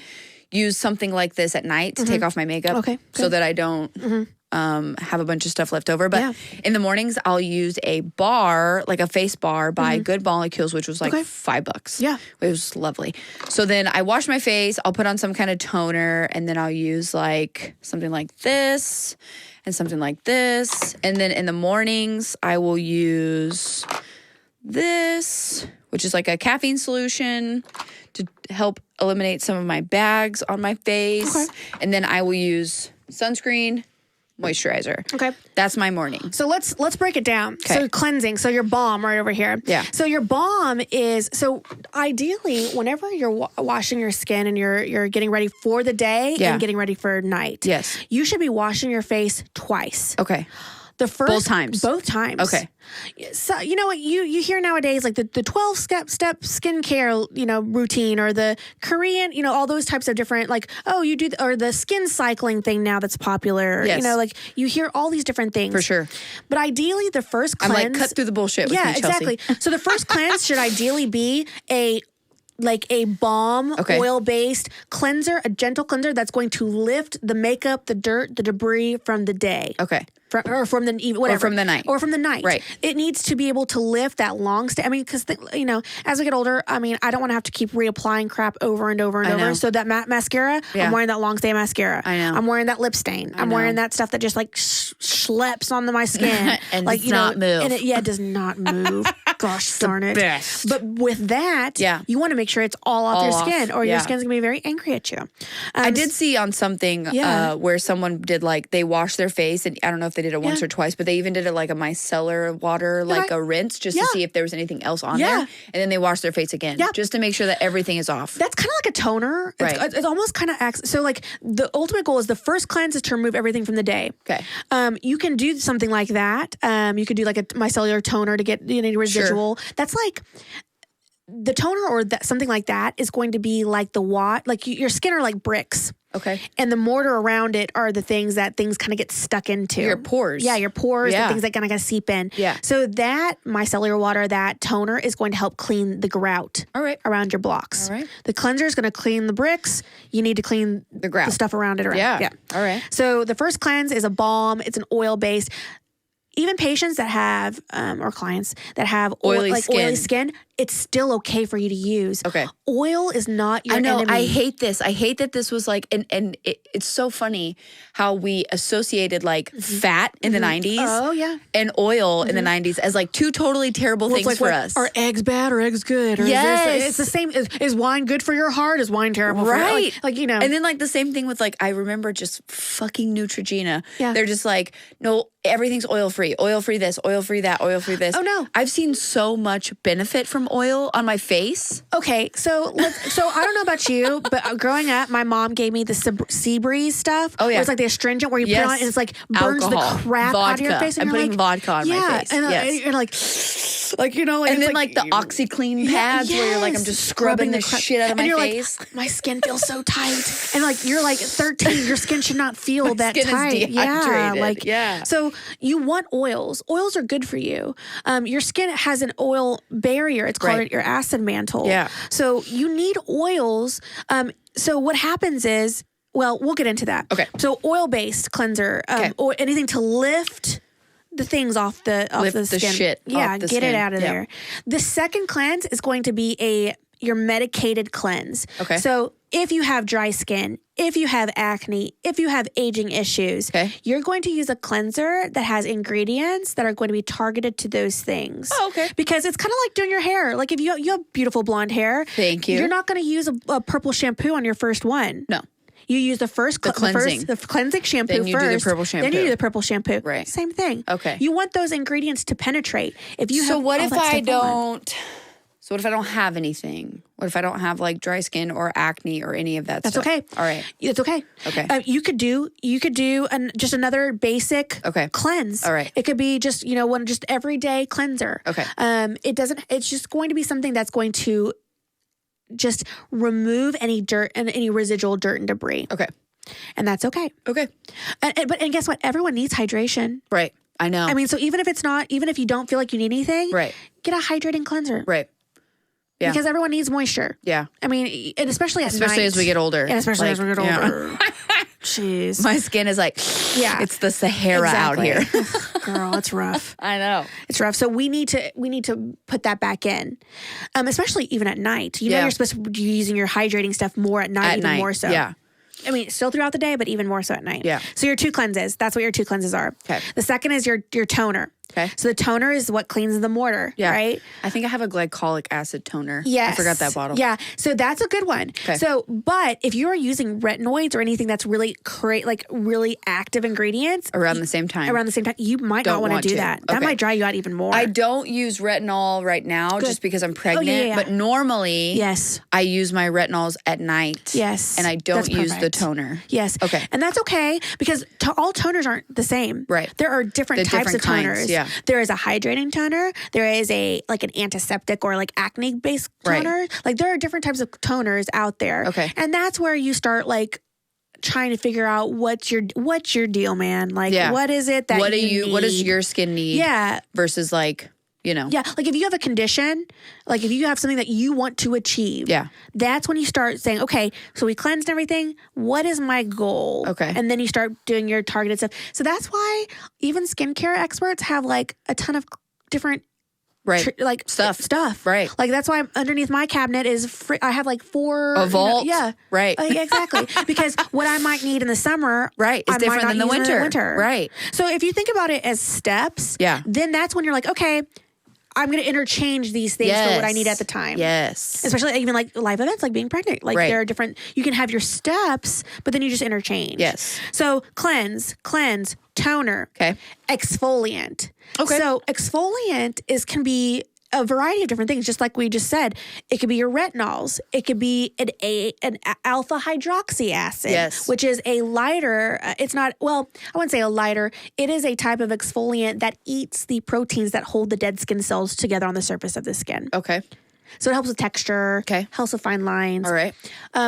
use something like this at night to take off my makeup so that I don't have a bunch of stuff left over. But in the mornings, I'll use a bar, like a face bar by Good Molecules, which was like $5. Yeah. It was lovely. So then I wash my face, I'll put on some kind of toner, and then I'll use like something like this and something like this. And then in the mornings, I will use this, which is like a caffeine solution to help eliminate some of my bags on my face. Okay. And then I will use sunscreen, moisturizer. Okay. That's my morning. So let's break it down. Okay. So cleansing. So your balm right over here. Yeah. So your balm is, so ideally whenever you're washing your skin and you're getting ready for the day and getting ready for night. Yes. You should be washing your face twice. Okay. The first both times. Both times. Okay. So you know what you hear nowadays, like the 12-step skincare, routine, or the Korean, all those types of different, like, you do, or the skin cycling thing now that's popular. Yes. Like you hear all these different things. For sure. But ideally the first cleanse. I'm like, cut through the bullshit with me, Chelsea. Exactly. So the first cleanse should ideally be a balm, oil-based cleanser, a gentle cleanser that's going to lift the makeup, the dirt, the debris from the day. Okay. Or from the whatever. Or from the night. Or from the night. Right. It needs to be able to lift that long stay. I mean, because as we get older, I don't want to have to keep reapplying crap over and over and over. So that mascara, I'm wearing that long stay mascara. I know. I'm wearing that lip stain. I'm wearing that stuff that just like schleps onto my skin and like does not move. And it does not move. Gosh darn it. Best. But with that, you want to make sure it's all off your skin, or your skin's gonna be very angry at you. I did see on something where someone did they washed their face, and I don't know if they did it once or twice, but they even did it like a micellar water, like a rinse, just to see if there was anything else on there. And then they washed their face again, just to make sure that everything is off. That's kind of like a toner. Right. It almost kind of acts. So like the ultimate goal is the first cleanse is to remove everything from the day. Okay. You can do something like that. You could do like a micellar toner to get any residual. Sure. That's like the toner or something like that is going to be like your skin are like bricks. Okay. And the mortar around it are the things kind of get stuck into. Your pores. Yeah, your pores, the things that kind of seep in. Yeah. So that micellar water, that toner is going to help clean the grout around your blocks. All right. The cleanser is going to clean the bricks. You need to clean the grout. The stuff around it. Yeah. All right. So the first cleanse is a balm. It's an oil-based. Even patients that have, or clients that have oily skin, it's still okay for you to use. Okay. Oil is not your enemy. I hate this. I hate that this was like, and it's so funny how we associated like fat in the 90s. Oh, yeah. And oil in the 90s as like two totally terrible things for us. Are eggs bad or eggs good? Or yes. It's the same. Is wine good for your heart? Is wine terrible for your heart? And then like the same thing with I remember just fucking Neutrogena. Yeah. They're just like, no, everything's oil-free. Oil-free this, oil-free that, oil-free this. Oh, no. I've seen so much benefit from oil on my face. Okay, so I don't know about you, but growing up, my mom gave me the Seabreeze stuff. Oh, yeah. Where it's like the astringent where you put it on and it's like burns alcohol, the crap out of your face. And I'm putting vodka on my face. And you're like, and then like the OxyClean pads where you're like, I'm just scrubbing the shit out of my face. Like, my skin feels so tight. And like, you're like 13, your skin should not feel that skin tight. Is dehydrated. So you want oils. Oils are good for you. Your skin has an oil barrier. It's called your acid mantle. Yeah. So you need oils. So what happens is, well, we'll get into that. Okay. So oil-based cleanser, or anything to lift the things off the skin. Shit. Yeah, off the get skin. it out of there. The second cleanse is going to be your medicated cleanse. Okay. So if you have dry skin, if you have acne, if you have aging issues, you're going to use a cleanser that has ingredients that are going to be targeted to those things. Oh, okay. Because it's kind of like doing your hair. Like if you have beautiful blonde hair. Thank you. You're not going to use a purple shampoo on your first one. No. You use the cleansing shampoo then you first. Do the purple shampoo. Then you do the purple shampoo. Right. Same thing. Okay. You want those ingredients to penetrate. If you so have what if I don't? So what if I don't have anything? What if I don't have like dry skin or acne or any of that stuff? That's okay. All right. It's okay. Okay. You could do just another basic cleanse. All right. It could be just, one just everyday cleanser. Okay. It's just going to be something that's going to just remove any dirt and any residual dirt and debris. Okay. And that's okay. Okay. And guess what? Everyone needs hydration. Right. I know. I mean, so even if you don't feel like you need anything, right, get a hydrating cleanser. Right. Yeah. Because everyone needs moisture. Yeah. I mean, and especially at night. Especially as we get older. And especially as we get older. Jeez. My skin is like, it's the Sahara out here. Girl, it's rough. I know. It's rough. So we need to put that back in. Especially even at night. You know you're supposed to be using your hydrating stuff more at night, more so. Yeah. I mean, still throughout the day, but even more so at night. Yeah. So your 2 cleanses, that's what your 2 cleanses are. Okay. The second is your toner. Okay. So the toner is what cleans the mortar, right? I think I have a glycolic acid toner. Yes. I forgot that bottle. Yeah. So that's a good one. Okay. So, but if you are using retinoids or anything that's really really active ingredients around the same time, you might not want to do that. That might dry you out even more. I don't use retinol right now just because I'm pregnant. But normally, I use my retinols at night. Yes. And I don't use the toner. Yes. Okay. And that's okay because all toners aren't the same. Right. There are different types of toners. Yeah. There is a hydrating toner. There is an antiseptic or acne based toner. Like there are different types of toners out there. Okay. And that's where you start trying to figure out what's your deal, man. What is it that what need? What does your skin need? Yeah. Versus Yeah, if you have a condition, if you have something that you want to achieve, that's when you start saying, okay, so we cleansed everything. What is my goal? Okay. And then you start doing your targeted stuff. So that's why even skincare experts have a ton of different stuff. Right. That's why underneath my cabinet is I have 4 a vault. Right. Exactly. Because what I might need in the summer, is different than the winter. Right. So if you think about it as steps, then that's when you're okay, I'm going to interchange these things for what I need at the time. Yes. Especially even life events, being pregnant. There are different, you can have your steps, but then you just interchange. Yes. So cleanse, toner, exfoliant. Okay. So exfoliant can be a variety of different things, just like we just said. It could be your retinols. It could be an alpha hydroxy acid, which is a lighter. It's not, I wouldn't say a lighter. It is a type of exfoliant that eats the proteins that hold the dead skin cells together on the surface of the skin. Okay. So it helps with texture, helps with fine lines. All right.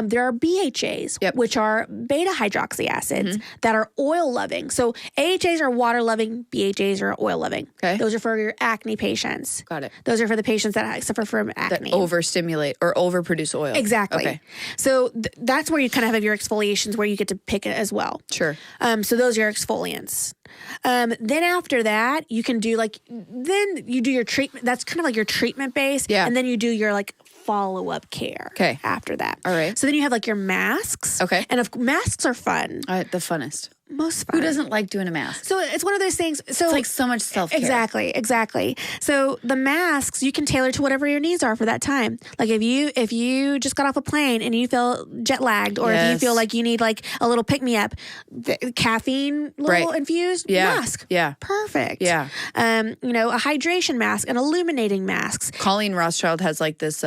There are BHAs, which are beta hydroxy acids that are oil loving. So AHAs are water loving, BHAs are oil loving. Okay. Those are for your acne patients. Got it. Those are for the patients that suffer from acne. That overstimulate or overproduce oil. Exactly. Okay. So that's where you kind of have your exfoliations where you get to pick it as well. Sure. So those are your exfoliants. Then after that, you can do then you do your treatment. That's kind of your treatment base. Yeah. And then you do your follow-up care. Okay. After that. All right. So then you have your masks. Okay. And masks are fun. The funnest. Most fun. Who doesn't like doing a mask? So it's one of those things. So it's so much self-care. Exactly. So the masks you can tailor to whatever your needs are for that time. If you just got off a plane and you feel jet lagged, or if you feel like you need a little pick me up, the caffeine infused mask. Yeah. Perfect. Yeah. A hydration mask, an illuminating masks. Colleen Rothschild has this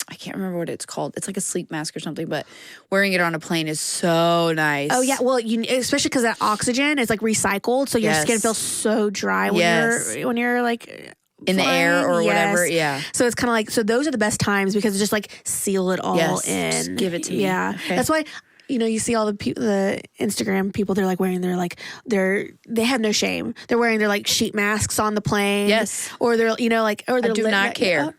I can't remember what it's called. It's a sleep mask or something, but wearing it on a plane is so nice. Oh yeah, well, especially because that oxygen is recycled, so your skin feels so dry when you're in the air or whatever. Yeah. So it's kind of so those are the best times because it's just seal it all in. Just give it to me. Yeah. Okay. That's why. You see all the Instagram people, they're wearing they have no shame. They're wearing their sheet masks on the plane. Yes. Or they're, or they're I do not care.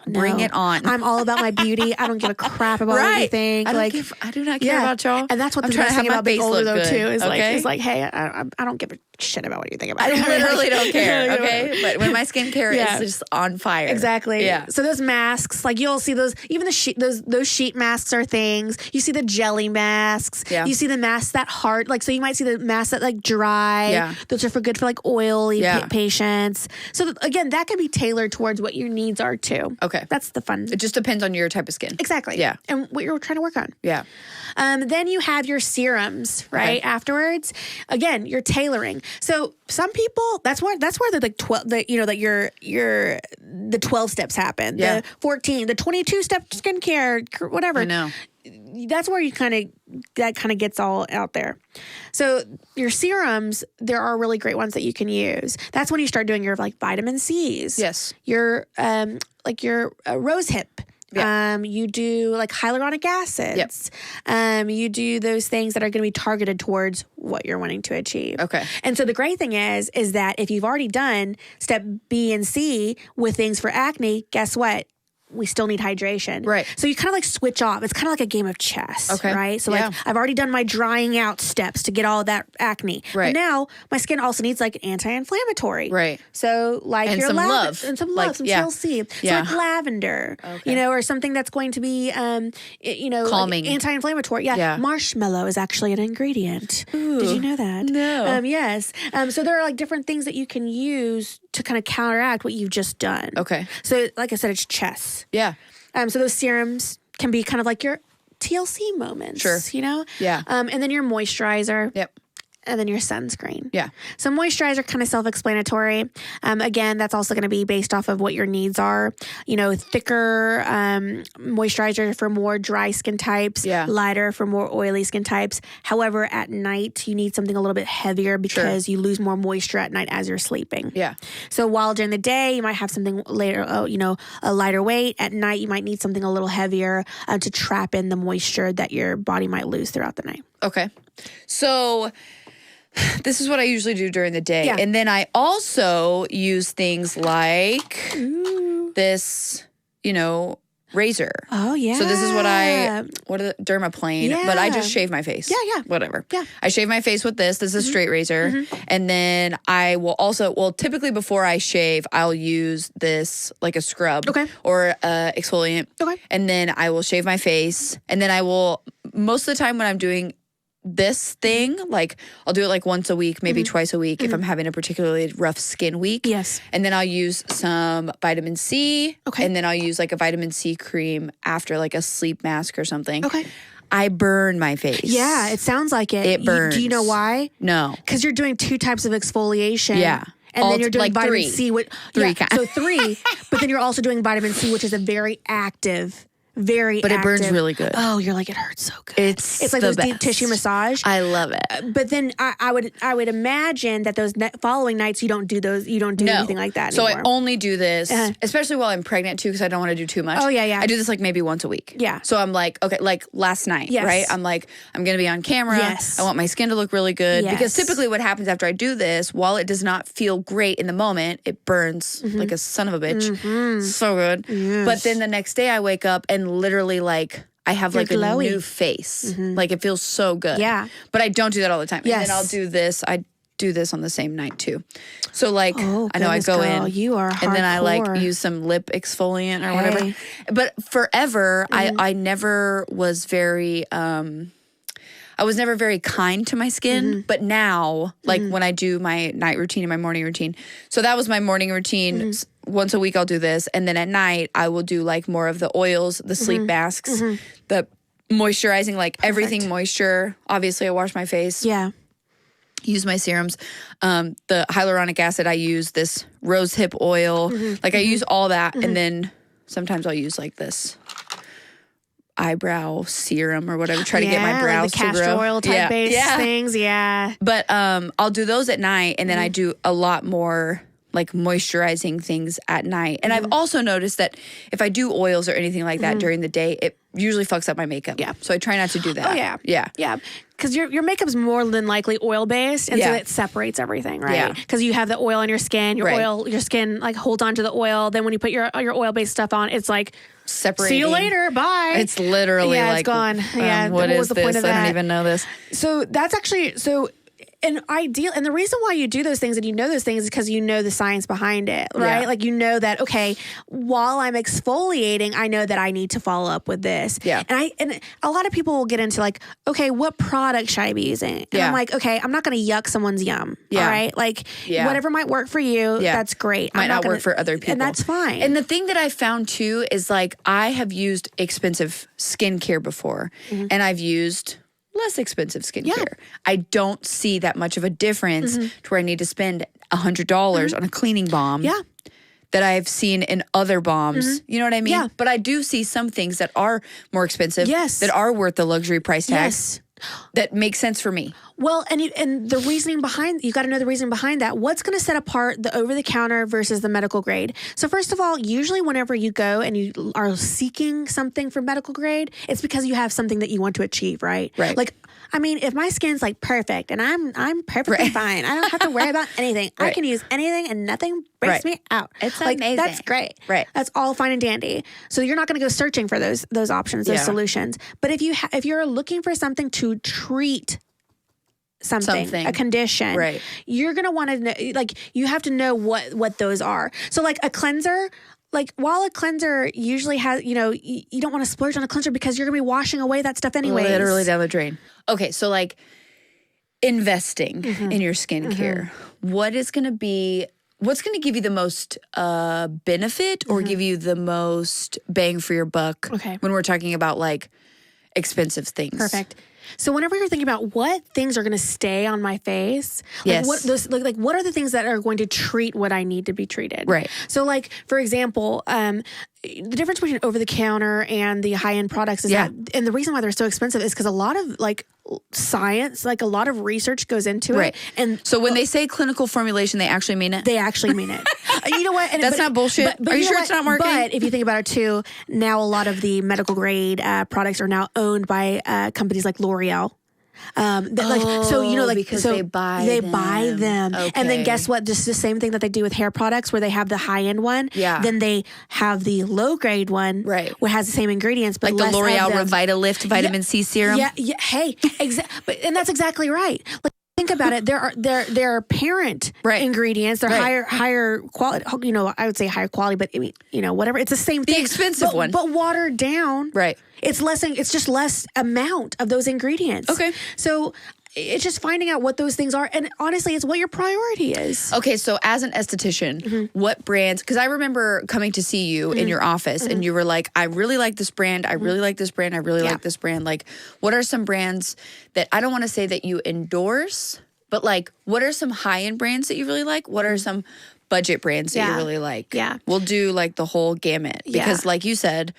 Bring it on. I'm all about my beauty. I don't give a crap about what you think. I do not care about y'all. And that's what the best thing about being older though too is hey, I don't give a shit about what you think about it. I literally don't care. Okay. But when my skincare is just on fire. Exactly. Yeah. So those masks, you'll see those, even those sheet masks are things. You see the jelly mask. masks. Yeah. You see the masks that hard, like, so you might see the masks that like dry. Yeah. Those are for good for like oily patients. So again, that can be tailored towards what your needs are too. Okay. That's the fun. It just depends on your type of skin. Exactly. Yeah. And what you're trying to work on. Yeah. Then you have your serums, right? Okay. Afterwards, again, you're tailoring. So some people, that's where the like 12, the 12 steps happen. Yeah. The 14, the 22 step skincare, whatever. I know. That's where that kind of gets all out there. So your serums, there are really great ones that you can use. That's when you start doing your like vitamin C's. Yes. Your your rose hip. Yeah. You do like hyaluronic acids. Yep. You do those things that are going to be targeted towards what you're wanting to achieve. Okay. And so the great thing is that if you've already done step B and C with things for acne, guess what? We still need hydration. Right. So you kind of like switch off. It's kind of like a game of chess. Okay. Right. So like I've already done my drying out steps to get all of that acne. Right. But now my skin also needs like anti-inflammatory. Right. So like and your some love. And some love, like, some TLC. So like lavender, or something that's going to be, calming, like anti-inflammatory. Yeah. Marshmallow is actually an ingredient. Ooh, did you know that? No. Yes. So there are like different things that you can use to kind of counteract what you've just done. Okay. So like I said, it's chess. Yeah. So those serums can be kind of like your TLC moments. Sure. Yeah. And then your moisturizer. Yep. And then your sunscreen. Yeah. So moisturizer, kind of self-explanatory. Again, that's also going to be based off of what your needs are. Thicker moisturizer for more dry skin types. Yeah. Lighter for more oily skin types. However, at night, you need something a little bit heavier because you lose more moisture at night as you're sleeping. Yeah. So while during the day, you might have something later, a lighter weight. At night, you might need something a little heavier to trap in the moisture that your body might lose throughout the night. Okay. So this is what I usually do during the day. Yeah. And then I also use things like this, razor. Oh, yeah. So this is what dermaplane, but I just shave my face. Yeah. Whatever. Yeah. I shave my face with this. This is a straight razor. Mm-hmm. And then I will also, typically before I shave, I'll use this like a scrub or exfoliant. Okay. And then I will shave my face. And then I will, most of the time when I'm doing this thing, like I'll do it like once a week, maybe twice a week if I'm having a particularly rough skin week. Yes. And then I'll use some vitamin C. Okay. And then I'll use like a vitamin C cream after like a sleep mask or something. Okay. I burn my face. Yeah, it sounds like it. It burns. Do you know why? No. Because you're doing 2 types of exfoliation. Yeah. And then you're doing like vitamin 3. C. So 3, but then you're also doing vitamin C, which is a very active. But it burns really good. Oh, you're like, it hurts so good. It's like the those best. deep tissue massage. I love it. But then I would imagine that those following nights you don't do anything like that anymore. So I only do this, especially while I'm pregnant too, because I don't want to do too much. Oh yeah. I do this like maybe once a week. Yeah. So I'm like, okay, like last night, right? I'm like, I'm going to be on camera. Yes. I want my skin to look really good. Yes. Because typically what happens after I do this, while it does not feel great in the moment, it burns like a son of a bitch. Mm-hmm. So good. Yes. But then the next day I wake up and literally like, I have like a new face. Mm-hmm. Like it feels so good. Yeah. But I don't do that all the time. Yes. And then I'll do this. I do this on the same night too. So like I know I go in. You are hardcore. And then I like use some lip exfoliant or whatever. But forever I never was very I was never very kind to my skin, but now, like when I do my night routine and my morning routine, so that was my morning routine. Once a week I'll do this, and then at night I will do like more of the oils, the sleep masks, the moisturizing, like everything moisture. Obviously I wash my face. Yeah. Use my serums. The hyaluronic acid, I use this rose hip oil. Like I use all that, and then sometimes I'll use like this eyebrow serum or whatever, try to get my brows like the castor to grow. oil type based things. Yeah. But I'll do those at night, and then I do a lot more like moisturizing things at night. And I've also noticed that if I do oils or anything like that during the day, it usually fucks up my makeup. Yeah. So I try not to do that. Oh yeah. Yeah. Yeah. Because your makeup's more than likely oil based, and so it separates everything, right? Yeah. Because you have the oil on your skin, your skin like holds onto the oil. Then when you put your oil based stuff on, it's like separating. See you later. Bye. It's literally like it's gone. Yeah. What is was the this? point of that? I don't even know this. So that's actually and ideal, and the reason why you do those things and you know those things is because you know the science behind it, right? Yeah. Like you know that, okay, while I'm exfoliating, I know that I need to follow up with this. Yeah. And a lot of people will get into like, okay, what product should I be using? And I'm like, okay, I'm not going to yuck someone's yum. Yeah. All right. Like whatever might work for you, that's great. Might not work for other people. And that's fine. And the thing that I found too is like, I have used expensive skincare before and I've used less expensive skincare. Yeah. I don't see that much of a difference to where I need to spend $100 on a cleaning balm. Yeah. That I've seen in other balms. You know what I mean? Yeah. But I do see some things that are more expensive. Yes. That are worth the luxury price tag. Yes. That makes sense for me. Well, and the reasoning behind, you got to know the reason behind that. What's going to set apart the over-the-counter versus the medical grade? So first of all, usually whenever you go and you are seeking something for medical grade, it's because you have something that you want to achieve, right? Right. Like, I mean, if my skin's like perfect and I'm perfectly fine, I don't have to worry about anything. I can use anything and nothing breaks me out. It's like, amazing. That's great. Right. That's all fine and dandy. So you're not going to go searching for those options, those solutions. But if you're looking for something to treat something, a condition, right, you're going to want to know, like, you have to know what those are. So like a cleanser, like while a cleanser usually has, you know, you don't want to splurge on a cleanser because you're going to be washing away that stuff anyway. Literally down the drain. Okay, so like investing in your skincare, what's going to give you the most benefit or give you the most bang for your buck when we're talking about like expensive things? Perfect. So whenever you're thinking about what things are going to stay on my face, yes, what are the things that are going to treat what I need to be treated? Right. So like, for example, the difference between over the counter and the high end products is that, and the reason why they're so expensive is because a lot of like science, like a lot of research goes into it. And so when they say clinical formulation, they actually mean it? They actually mean it. You know what? That's not bullshit. Are you sure it's not marketing? But if you think about it too, now a lot of the medical grade products are now owned by companies like L'Oreal. So you know, like, because so they buy them. Okay. And then guess what? Just the same thing that they do with hair products, where they have the high end one. Yeah. Then they have the low grade one, right, where it has the same ingredients, but like the less L'Oreal of them. Revitalift vitamin C serum. Yeah. Hey, and that's exactly right. Like, think about it. There are parent ingredients. They're higher quality. You know, I would say higher quality, but I mean, you know, whatever. It's the same thing. The expensive one, but watered down. Right. It's less. It's just less amount of those ingredients. Okay. So it's just finding out what those things are, and honestly, it's what your priority is. Okay, so as an esthetician, what brands? Because I remember coming to see you in your office, and you were like, "I really like this brand. I really like this brand. I really like this brand." Like, what are some brands that I don't want to say that you endorse, but like, what are some high end brands that you really like? What are some budget brands that you really like? Yeah, we'll do like the whole gamut because, like you said,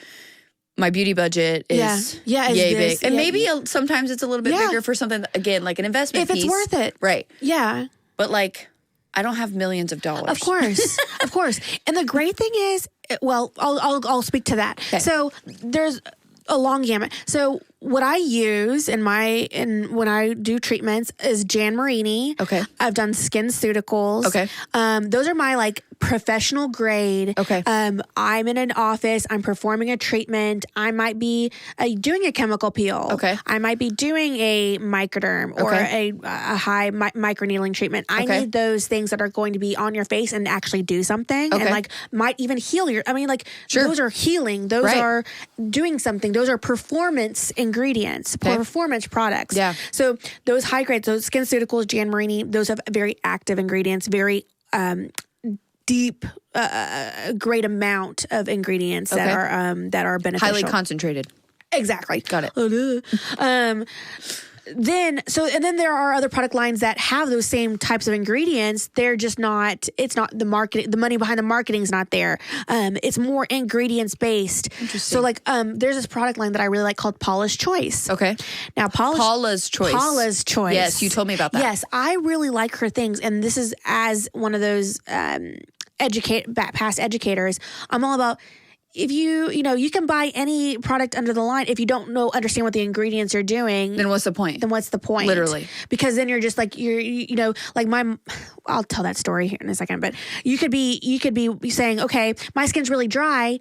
my beauty budget is yay big. And maybe sometimes it's a little bit bigger for something, again, like an investment piece. If it's worth it. Right. Yeah. But like, I don't have millions of dollars. Of course. Of course. And the great thing is, well, I'll speak to that. Okay. So there's a long gamut. So what I use when I do treatments is Jan Marini. Okay. I've done SkinCeuticals. Okay. Those are my like professional grade. Okay. I'm in an office. I'm performing a treatment. I might be doing a chemical peel. Okay. I might be doing a microderm or a high microneedling treatment. I need those things that are going to be on your face and actually do something and like might even heal your. I mean, like those are healing. Those are doing something. Those are performance ingredients, performance products. Yeah. So those high grades, those SkinCeuticals, Jan Marini, those have very active ingredients, very deep, great amount of ingredients that are beneficial. Highly concentrated. Exactly. Got it. Then there are other product lines that have those same types of ingredients. They're just not, it's not the market, the money behind the marketing is not there. It's more ingredients based. Interesting. So like, there's this product line that I really like called Paula's Choice. Okay. Now Paula's Choice. Yes, you told me about that. Yes, I really like her things. And this is as one of those, past educators. I'm all about, if you can buy any product under the line. If you don't understand what the ingredients are doing, then what's the point? Literally. Because then you're just like, I'll tell that story here in a second, but you could be saying, okay, my skin's really dry.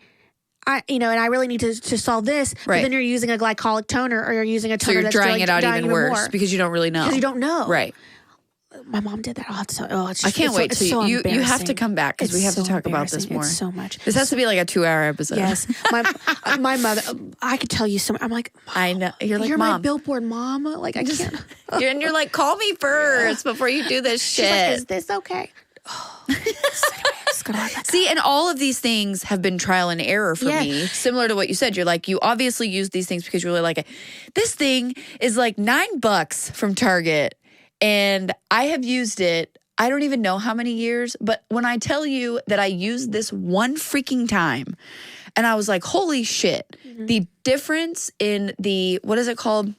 And I really need to solve this. Right. But then you're using a glycolic toner or you're using a toner so you're that's drying it out even worse more. because you don't really know. Because you don't know. Right. My mom did that. It's just, I can't wait to you have to come back because we have to talk about this more. It's so much. This has to be like a 2-hour episode. Yes. My mother, I could tell you so much. I'm like, I know. You're like, you're Mom. my billboard mom. Like, I can't. And you're like, call me first before you do this shit. She's like, is this okay? See, and all of these things have been trial and error for me. Similar to what you said. You're like, you obviously use these things because you really like it. This thing is like $9 from Target. And I have used it, I don't even know how many years, but when I tell you that I used this one freaking time, and I was like, holy shit, the difference in the, what is it called?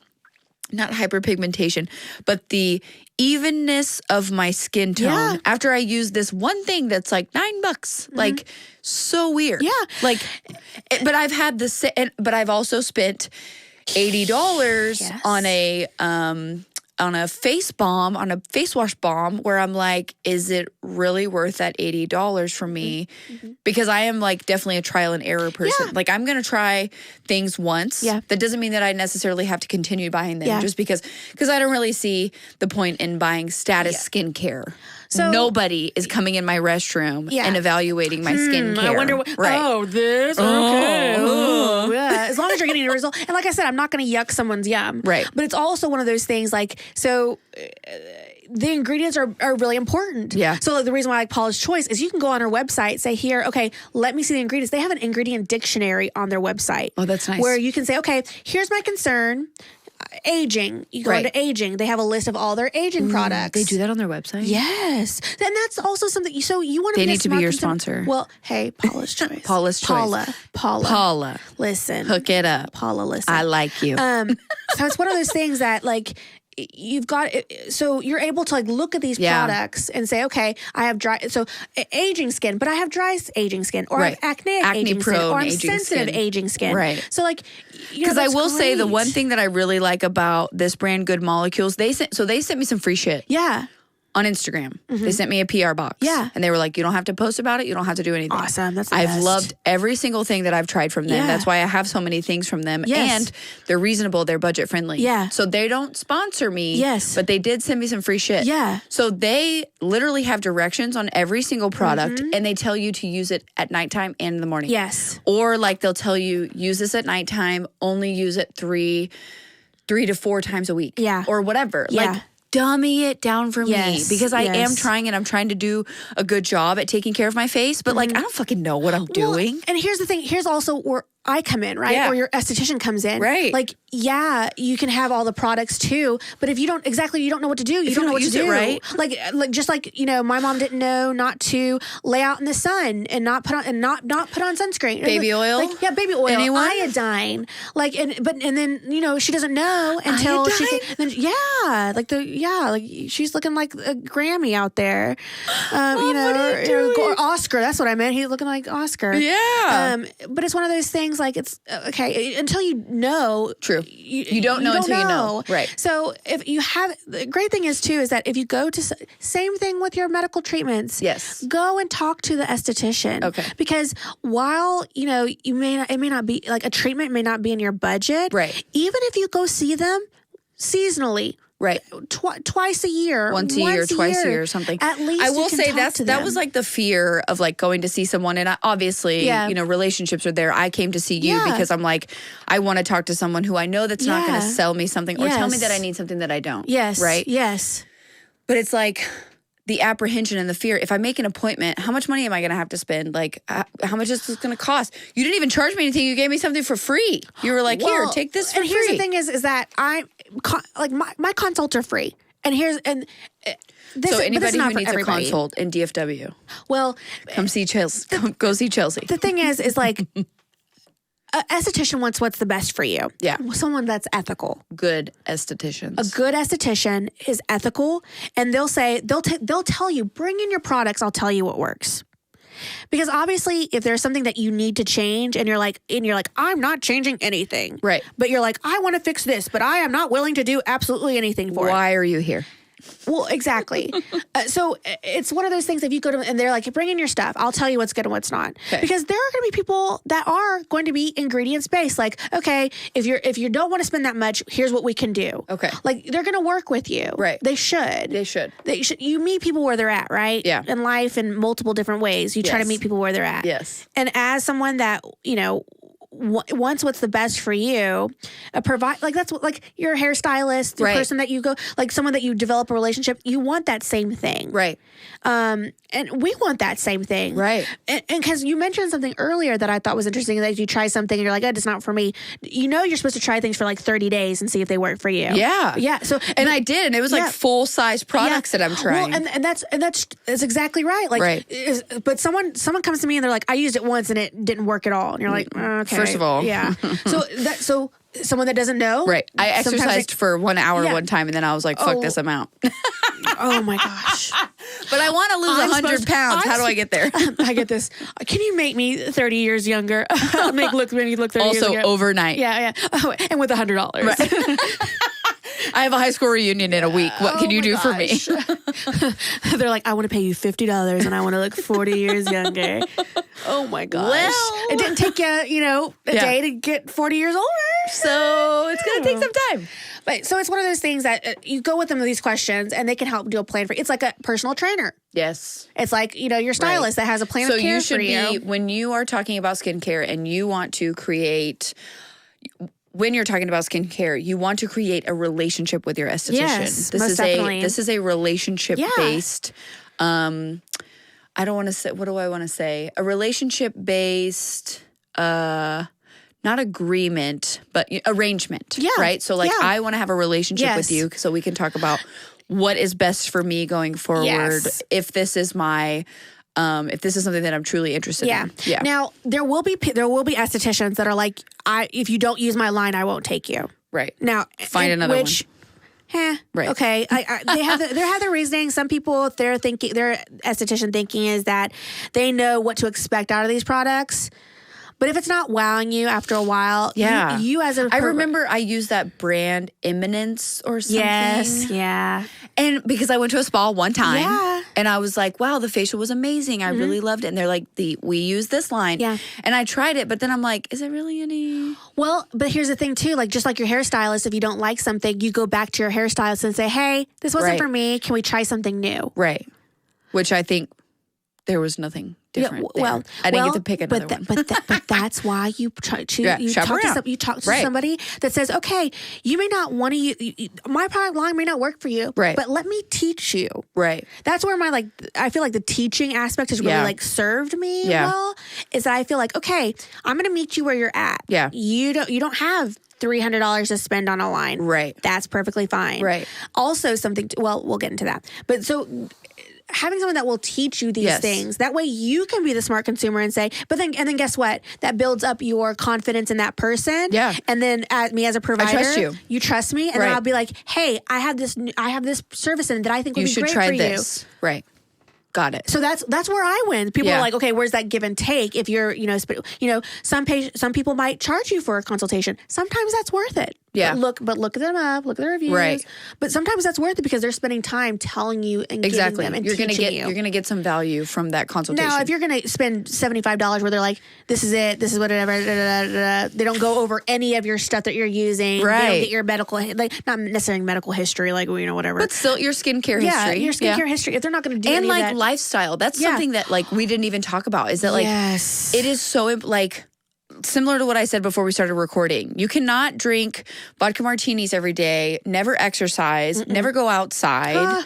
Not hyperpigmentation, but the evenness of my skin tone after I used this one thing that's like $9. Like, so weird. Yeah. Like, but I've had this, but I've also spent $80 on a face balm, on a face wash balm, where I'm like, is it really worth that $80 for me? Because I am like definitely a trial and error person. Like, I'm going to try things once. That doesn't mean that I necessarily have to continue buying them just because I don't really see the point in buying status skincare. So nobody is coming in my restroom and evaluating my skincare. I wonder what, this? Okay. Yeah. As long as you're getting a result. And like I said, I'm not going to yuck someone's yum. Right. But it's also one of those things like, so the ingredients are really important. Yeah. So like, the reason why I like Paula's Choice is you can go on her website, say here, okay, let me see the ingredients. They have an ingredient dictionary on their website. Oh, that's nice. Where you can say, okay, here's my concern. Aging. You go into aging. They have a list of all their aging products. They do that on their website? Yes. And that's also something. So you want to They need to be your sponsor. Well, hey, Paula's Choice. Paula's Choice. Paula. Listen. Hook it up. Paula, listen. I like you. So it's one of those things that like you've got, so you're able to like look at these products and say, okay, I have dry, so aging skin, but I have dry aging skin, or I have acne aging skin, or I'm sensitive aging skin. Right. So like, because I will say the one thing that I really like about this brand, Good Molecules, they sent me some free shit. Yeah. On Instagram. They sent me a PR box. Yeah. And they were like, you don't have to post about it. You don't have to do anything. Awesome. That's the I've best. loved every single thing that I've tried from them. Yeah. That's why I have so many things from them. Yes. And they're reasonable. They're budget friendly. Yeah. So they don't sponsor me. Yes. But they did send me some free shit. Yeah. So they literally have directions on every single product and they tell you to use it at nighttime and in the morning. Yes. Or like they'll tell you, use this at nighttime, only use it 3 to 4 times a week. Yeah. Or whatever. Yeah. Like, dummy it down for me because I am trying and I'm trying to do a good job at taking care of my face, but like I don't fucking know what I'm doing. And here's the thing, here's also where I come in, right? Yeah. Or your esthetician comes in. Right. Like, yeah, you can have all the products too, but if you don't know what to do, you don't know what to do. Right. Like just like, you know, my mom didn't know not to lay out in the sun and not put on sunscreen. Baby oil? Like, yeah, baby oil. Anyone? Iodine. Like and then, you know, she doesn't know until she's looking like a Grammy out there. Or Oscar, that's what I meant. He's looking like Oscar. Yeah. But it's one of those things like it's okay until you know. True. You don't know until you know. Right. So if you have, the great thing is too, is that if you go to, same thing with your medical treatments. Yes. Go and talk to the esthetician. Okay. Because while, you know, it may not be like a treatment may not be in your budget. Right. Even if you go see them seasonally. Right. Twice a year. Once a year, twice a year or something. At least I will you can say talk to that them. was like the fear of like going to see someone. And obviously, you know, relationships are there. I came to see you because I'm like, I want to talk to someone who I know that's not going to sell me something or tell me that I need something that I don't. Yes. Right? Yes. But it's like the apprehension and the fear. If I make an appointment, how much money am I going to have to spend? Like, how much is this going to cost? You didn't even charge me anything. You gave me something for free. You were like, here, take this for free. And here's the thing is that my consults are free. And so anybody who needs a consult in DFW, well, come see Chelsea. Go see Chelsea. The thing is like an esthetician wants what's the best for you. Yeah, someone that's ethical. Good estheticians. A good esthetician is ethical, and they'll tell you, bring in your products. I'll tell you what works. Because obviously, if there's something that you need to change, and you're like, I'm not changing anything, right? But you're like, I want to fix this, but I am not willing to do absolutely anything for it. Why are you here? Well, exactly. So it's one of those things, if you go to, and they're like, bring in your stuff. I'll tell you what's good and what's not. Okay. Because there are going to be people that are going to be ingredients based. Like, okay, if you don't want to spend that much, here's what we can do. Okay. Like, they're going to work with you. Right. They should. They should. You meet people where they're at, right? Yeah. In life in multiple different ways. You try to meet people where they're at. Yes. And as someone that, wants what's the best for you, that's what, like, you're a hairstylist, the person that you go, like someone that you develop a relationship, you want that same thing. Right. And we want that same thing. Right. And because you mentioned something earlier that I thought was interesting, that you try something and you're like, oh, it's not for me. You're supposed to try things for like 30 days and see if they work for you. Yeah. Yeah. So, and I did, and it was like full size products that I'm trying. Well, and that's exactly right. Like, but someone comes to me and they're like, I used it once and it didn't work at all. And you're like, okay. First of all. Yeah. So someone that doesn't know. Right. I exercised for 1 hour one time, and then I was like, fuck this, I'm out. Oh my gosh. But I want to lose 100 pounds. How do I get there? I get this. Can you make me 30 years younger? make me look 30 years younger. Also overnight. Yeah. Oh, and with $100. Right. I have a high school reunion in a week. What can you do for me? They're like, I want to pay you $50 and I want to look 40 years younger. Oh my gosh. Well, it didn't take you, a day to get 40 years older. So it's going to take some time. But so it's one of those things that you go with them with these questions and they can help do a plan for you. It's like a personal trainer. Yes. It's like, your stylist that has a plan of care for you. So you should be, when you are talking about skincare and you want to create... When you're talking about skincare, you want to create a relationship with your esthetician. Yes, most definitely. This is a relationship based. I don't want to say. What do I want to say? A relationship based, not agreement, but arrangement. Yeah. Right. So I want to have a relationship with you, so we can talk about what is best for me going forward. Yes. If this is my. If this is something that I'm truly interested in. Yeah. Now, there will be estheticians that are like, if you don't use my line, I won't take you. Right. Now, find another one. Right. Okay. They have their reasoning. Some people, their esthetician thinking is that they know what to expect out of these products. But if it's not wowing you after a while, you as a... I remember I used that brand Eminence or something. Yes, yeah. And because I went to a spa one time and I was like, wow, the facial was amazing. I really loved it. And they're like, we use this line. Yeah. And I tried it, but then I'm like, is it really any... Well, but here's the thing too, like just like your hairstylist, if you don't like something, you go back to your hairstylist and say, hey, this wasn't for me. Can we try something new? Right. Which I think there was nothing different. I didn't get to pick another one. But that's why you talk to somebody that says, okay, you may not want to use my product line may not work for you, but let me teach you. Right. That's where I feel like the teaching aspect has really served me well. Is that I feel like, okay, I'm going to meet you where you're at. Yeah. You don't have $300 to spend on a line. Right. That's perfectly fine. Right. Also we'll get into that. But so having someone that will teach you these things, that way you can be the smart consumer and say, and then guess what? That builds up your confidence in that person. Yeah. And then me as a provider, I trust you. You trust me, and then I'll be like, hey, I have this service in that I think would be great for you. Right. Got it. So that's where I win. People are like, okay, where's that give and take? If you're, some people might charge you for a consultation. Sometimes that's worth it. Yeah. But look them up, look at the reviews. Right. But sometimes that's worth it because they're spending time telling you and giving them and teaching you. You're going to get some value from that consultation. Now, if you're going to spend $75 where they're like, this is it, this is whatever, they don't go over any of your stuff that you're using. Right. They don't get your medical, not necessarily medical history, whatever. But still your skincare history. Yeah, your skincare history. If they're not going to do any of that. And lifestyle. That's something that we didn't even talk about. Is that it is so similar to what I said before we started recording. You cannot drink vodka martinis every day, never exercise, never go outside,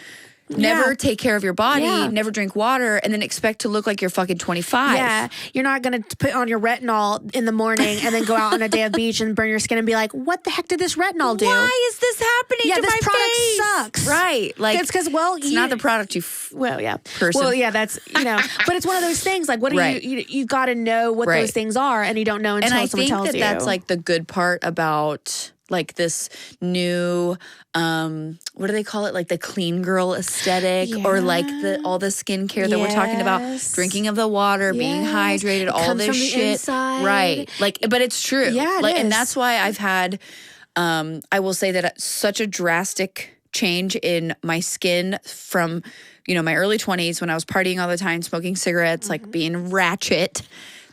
never take care of your body, never drink water, and then expect to look like you're fucking 25. Yeah. You're not going to put on your retinol in the morning and then go out on a day of beach and burn your skin and be like, what the heck did this retinol do? Why is this happening to my face? Yeah, this product sucks. Right. It's because, it's not the product person. Well, yeah, that's, but it's one of those things, what do you got to know what those things are, and you don't know until someone tells you. And I think that's the good part about this new, what do they call it? The clean girl aesthetic, or all the skincare that we're talking about, drinking of the water, being hydrated, all this shit. Inside. Right. But it's true. Yeah, and that's why I've had, I will say that such a drastic change in my skin from, my early 20s when I was partying all the time, smoking cigarettes, like being ratchet,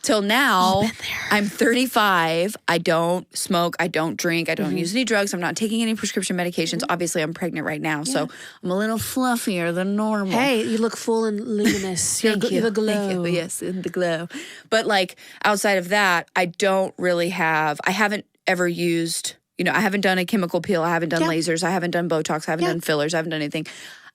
till now I'm 35. I don't smoke. I don't drink. I don't use any drugs. I'm not taking any prescription medications. Obviously, I'm pregnant right now, so I'm a little fluffier than normal. Hey, you look full and luminous. Thank you. The glow. Thank you. Yes, in the glow. But like outside of that, I don't really have, I haven't ever used, I haven't done a chemical peel. I haven't done lasers. I haven't done Botox. I haven't done fillers. I haven't done anything.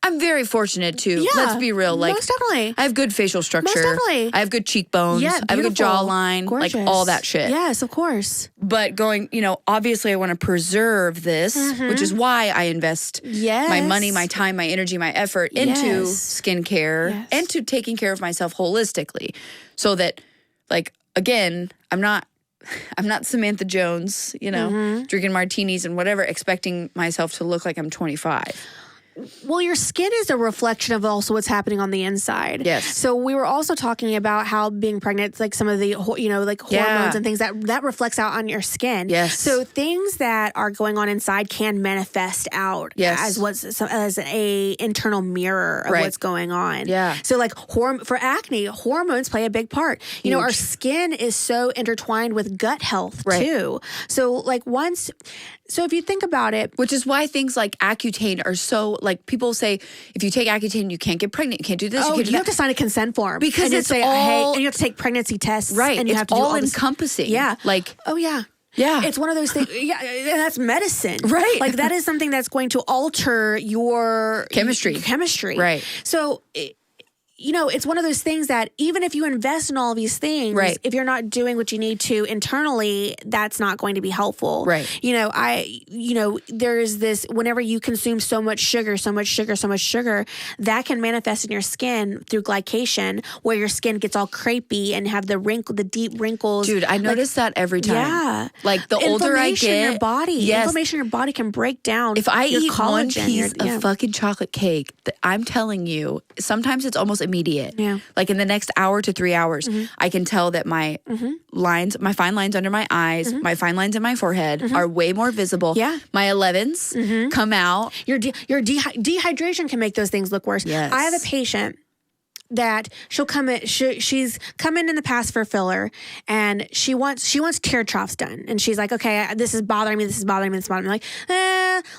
I'm very fortunate too. Yeah, let's be real. Like, most definitely. I have good facial structure. Most definitely. I have good cheekbones. Yeah, I have a good beautiful. jawline. Gorgeous. Like all that shit. Yes, of course. But going, obviously I want to preserve this, which is why I invest my money, my time, my energy, my effort into skincare and to taking care of myself holistically. So that, like, again, I'm not Samantha Jones, drinking martinis and whatever, expecting myself to look like I'm 25. Well, your skin is a reflection of also what's happening on the inside. Yes. So we were also talking about how being pregnant, like some of the, like hormones and things that reflects out on your skin. Yes. So things that are going on inside can manifest out as a internal mirror of what's going on. Yeah. So like for acne, hormones play a big part. Huge. Our skin is so intertwined with gut health too. So like so if you think about it. Which is why things like Accutane are so, like, people say, if you take Accutane, you can't get pregnant. You can't do this. You can't do that. You have to sign a consent form. Because it's say, all... and you have to take pregnancy tests. Right. And you it's have to do all encompassing. Yeah. Like... Oh, yeah. Yeah. It's one of those things. Yeah. And that's medicine. Right. Like, that is something that's going to alter your... Chemistry. Right. So... it's one of those things that even if you invest in all of these things, if you're not doing what you need to internally, that's not going to be helpful. Right. There is this, whenever you consume so much sugar, that can manifest in your skin through glycation, where your skin gets all crepey and have the deep wrinkles. Dude, I notice that every time. Yeah. Like the older I get. In your body. Yes. Inflammation in your body can break down. If I your eat collagen, one piece of fucking chocolate cake, I'm telling you, sometimes it's almost immediate. Yeah. Like in the next hour to 3 hours, I can tell that my lines, my fine lines under my eyes, my fine lines in my forehead are way more visible. Yeah. My 11s come out. Your dehydration can make those things look worse. Yes. I have a patient that she'll come in. She's come in the past for a filler, and she wants tear troughs done, and she's like, okay, this is bothering me. I'm like,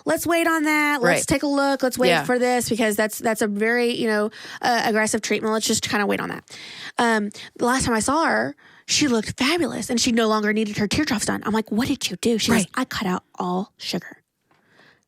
let's wait on that. Let's take a look. Let's wait for this, because that's a very aggressive treatment. Let's just kind of wait on that. The last time I saw her, she looked fabulous, and she no longer needed her tear troughs done. I'm like, what did you do? She goes, I cut out all sugar.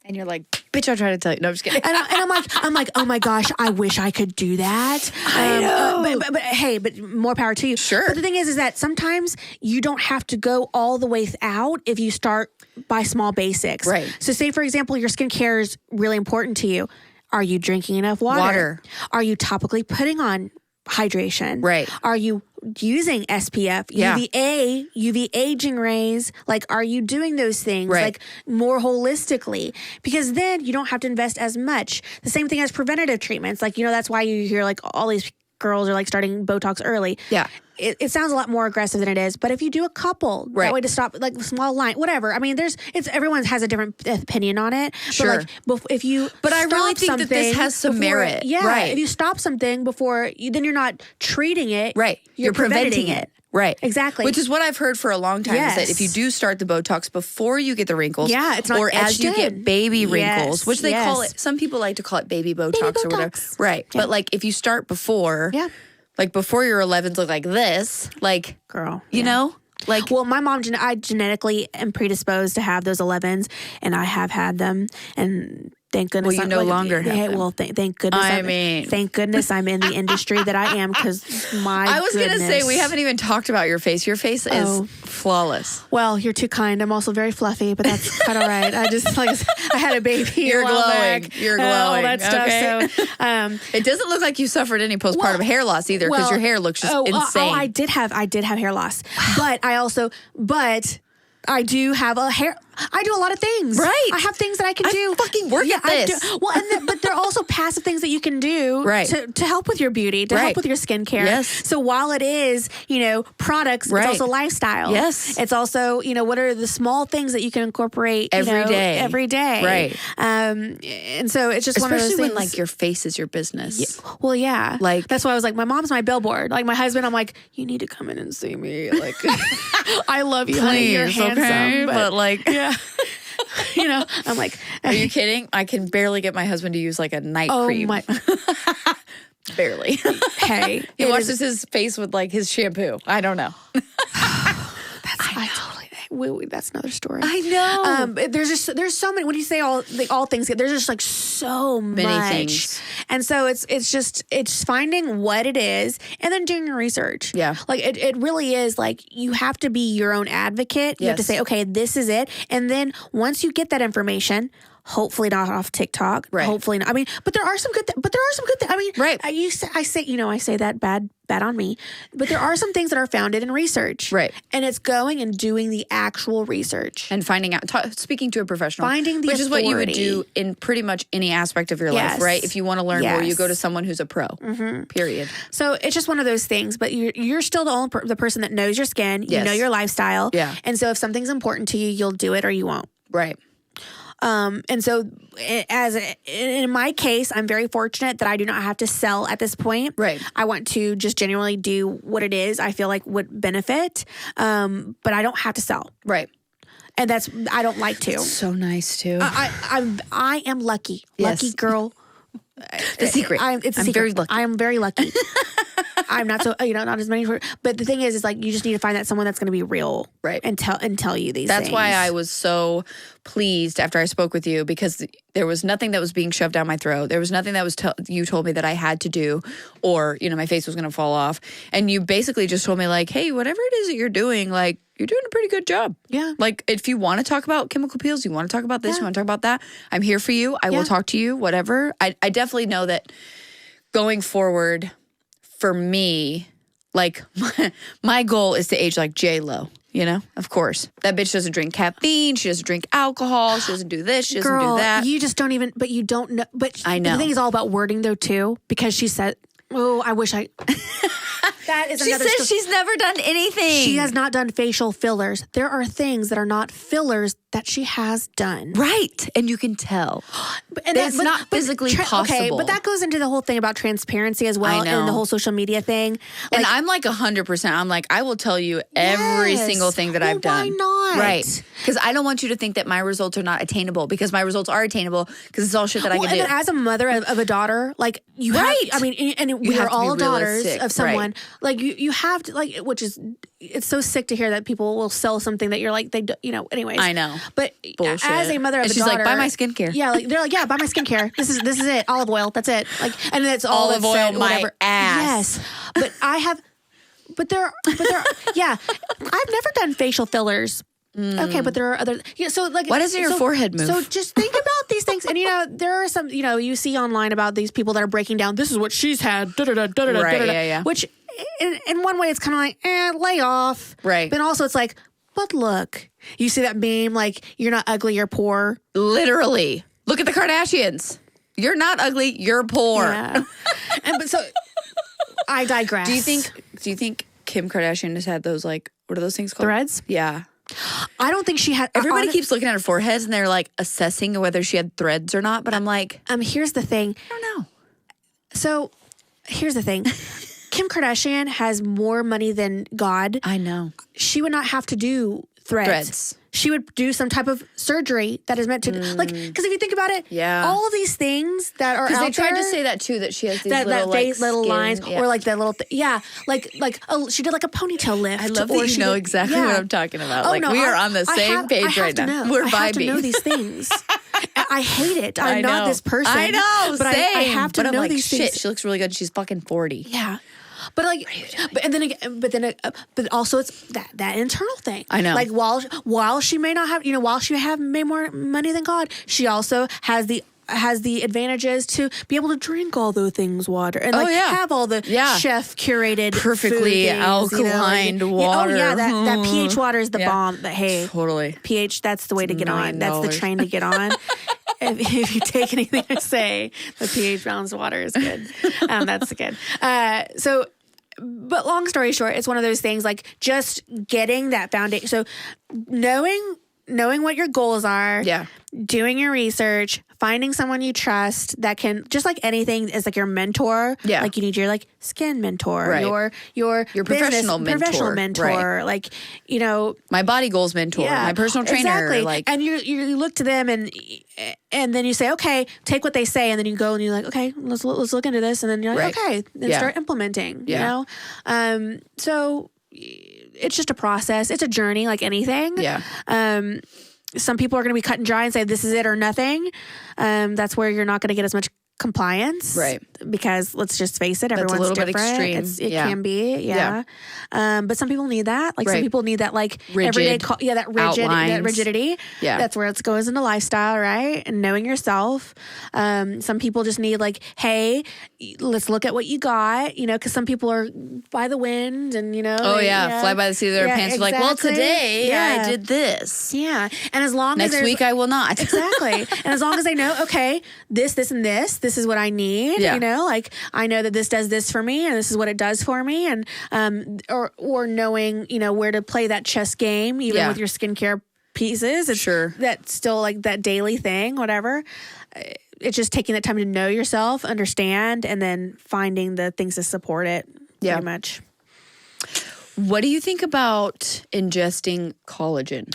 And you're like, bitch, I'll try to tell you. No, I'm just kidding. And I'm like, oh my gosh, I wish I could do that. I know. But hey, more power to you. Sure. But the thing is that sometimes you don't have to go all the way out if you start by small basics. Right. So say, for example, your skincare is really important to you. Are you drinking enough water? Are you topically putting on hydration? Right. Are you using SPF, UV aging rays? Like, are you doing those things like more holistically? Because then you don't have to invest as much. The same thing as preventative treatments. Like, that's why you hear like all these girls are like starting Botox early. Yeah. It sounds a lot more aggressive than it is, but if you do a couple, that way to stop, like small line, whatever. I mean, everyone has a different opinion on it. Sure. But if you, I really think that this has some merit. Yeah. Right. If you stop something before, then you're not treating it. Right. You're preventing it. Right. Exactly. Which is what I've heard for a long time, is that if you do start the Botox before you get the wrinkles, it's not or as you get baby wrinkles, which they call it, some people like to call it baby Botox or whatever. Right. Yeah. But like if you start before, like before your 11s look like this, like, girl, you know? Like, well, my mom, I genetically am predisposed to have those 11s, and I have had them, and thank goodness. Well, you no longer have them. Well, thank goodness. Thank goodness I'm in the industry that I am, because I was going to say, we haven't even talked about your face. Your face is flawless. Well, you're too kind. I'm also very fluffy, but that's quite all right. I just, I had a baby. You're glowing. Back. You're glowing. All that stuff. Okay. So, it doesn't look like you suffered any postpartum hair loss either, because your hair looks just insane. I did have hair loss, but I do have a hair. I do a lot of things. Right. I have things that I can do. Fucking work at this. Well, but there are also passive things that you can do to help with your beauty, to help with your skincare. Yes. So while it is, products, it's also lifestyle. Yes. It's also, what are the small things that you can incorporate every day. Right. And so it's just one of those things. Especially when your face is your business. Yeah. Well, yeah. That's why I was like, my mom's my billboard. Like my husband, I'm like, you need to come in and see me. Like, I love you, honey. You're handsome. Okay? But yeah. I'm like, are you kidding? I can barely get my husband to use a night cream. My. Barely. Hey. He washes his face with his shampoo. I don't know. That's another story. I know. There's so many. When you say all things, there's just so many much things. And so it's finding what it is and then doing your research. Yeah. It really is you have to be your own advocate. You have to say, okay, this is it. And then once you get that information, hopefully not off TikTok. Right. Hopefully not. I mean, but there are some good things. I mean, right. I say that bad on me, but there are some things that are founded in research. Right. And it's going and doing the actual reseach. And finding out, speaking to a professional. Finding the Which is what you would authority. do in pretty much any aspect of your life, right? If you want to learn more, you go to someone who's a pro, period. So it's just one of those things, but you're still the person that knows your skin, you know your lifestyle. Yeah. And so if something's important to you, you'll do it or you won't. Right. And so in my case, I'm very fortunate that I do not have to sell at this point. Right. I want to just genuinely do what it is I feel like would benefit. But I don't have to sell. Right. And I don't like to. That's so nice too. I am lucky. Yes. Lucky girl. The secret. It's a secret. Very lucky. I am very lucky. I'm not so, not as many. But the thing is you just need to find someone that's going to be real. Right. And tell you these That's things. why I was so pleased after I spoke with you, because there was nothing that was being shoved down my throat. There was nothing that was you told me that I had to do, or, my face was going to fall off. And you basically just told me hey, whatever it is that you're doing, you're doing a pretty good job. Yeah. If you want to talk about chemical peels, you want to talk about this, you want to talk about that, I'm here for you. I will talk to you, whatever. I definitely know that going forward for me, my goal is to age like J-Lo. Of course. That bitch doesn't drink caffeine. She doesn't drink alcohol. She doesn't do this. She doesn't do that. You just don't even, but you don't know. But I know. The thing is all about wording, though, too, because she said, I wish I. That is she another says she's never done anything. She has not done facial fillers. There are things that are not fillers that she has done. Right. And you can tell. It's not physically possible. Okay, but that goes into the whole thing about transparency as well, I know. and the whole social media thing. And I'm 100%. I'm I will tell you every single thing that I've done. Why not? Right. Because I don't want you to think that my results are not attainable, because my results are attainable, because it's all shit that I can do. And then as a mother of a daughter, you have, and we are all daughters of someone. Right. You have to, which is, it's so sick to hear that people will sell something that you're anyways. I know. But bullshit. As a mother of and a she's daughter. buy my skincare. Yeah, they're buy my skincare. This is it. Olive oil. That's it. And that's all olive oil, said, my whatever. ass. Yes. But I have, but there, yeah. I've never done facial fillers. Okay, but there are other. So why doesn't your forehead move? So just think about these things, and there are some. You see online about these people that are breaking down. This is what she's had. Right. Yeah. Which, in one way, it's kind of lay off. Right. But also, it's but look, you see that meme, you're not ugly, you're poor. Literally, look at the Kardashians. You're not ugly, you're poor. Yeah. But so, I digress. Do you think Kim Kardashian has had those what are those things called? Threads? Yeah. I don't think she had. Everybody keeps looking at her foreheads and they're assessing whether she had threads or not. But I'm here's the thing. I don't know. So here's the thing. Kim Kardashian has more money than God. I know. She would not have to do threads. She would do some type of surgery that is meant to, because if you think about it, all of these things that are out there. Because they tried to say that too, that she has these little lines, yeah. or that little, she did a ponytail lift. I love that you know exactly what I'm talking about. We are on the same page right now. We're vibing. I have to know these things. I hate it. I'm not this person. I know, but same. I have to know these things. She looks really good. She's fucking 40. Yeah. But but also it's that internal thing. I know. While she may not have, while she may have more money than God, she also has the has the advantages to be able to drink all those things water and have all the chef curated perfectly alkaline water. That pH water is the bomb. Totally pH, that's the way to get on. That's the train to get on. If you take anything to say, the pH balanced water is good. That's good. But long story short, it's one of those things like just getting that foundation. So knowing what your goals are, doing your research, finding someone you trust that can, just like anything, is like your mentor. Yeah. Like you need your like skin mentor, your professional mentor. Right. Like, you know, my body goals mentor, my personal trainer. Exactly. Like, and you look to them and then you say, okay, take what they say. And then you go and you're like, okay, let's look into this. And then you're like, okay, then start implementing, you know? So it's just a process. It's a journey like anything. Yeah. Some people are going to be cut and dry and say, this is it or nothing. That's where you're not going to get as much compliance. Right. Because let's just face it, everyone's different. That's a little bit extreme. It can be. Yeah. But some people need that. Like some people need that like everyday, that rigidity. Yeah. That's where it goes into lifestyle, right? And knowing yourself. Some people just need like, hey, let's look at what you got, you know, because some people are by the wind and, you know. Fly by the seat of their pants. Exactly. Like, well, today I did this. Yeah. And as long as next week I will not. Exactly. And as long as they know, okay, this and this is what I need. You know, like I know that this does this for me and this is what it does for me. And, or knowing, you know, where to play that chess game, even with your skincare pieces. It's that's still like that daily thing, whatever. It's just taking that time to know yourself, understand, and then finding the things to support it pretty much. What do you think about ingesting collagen?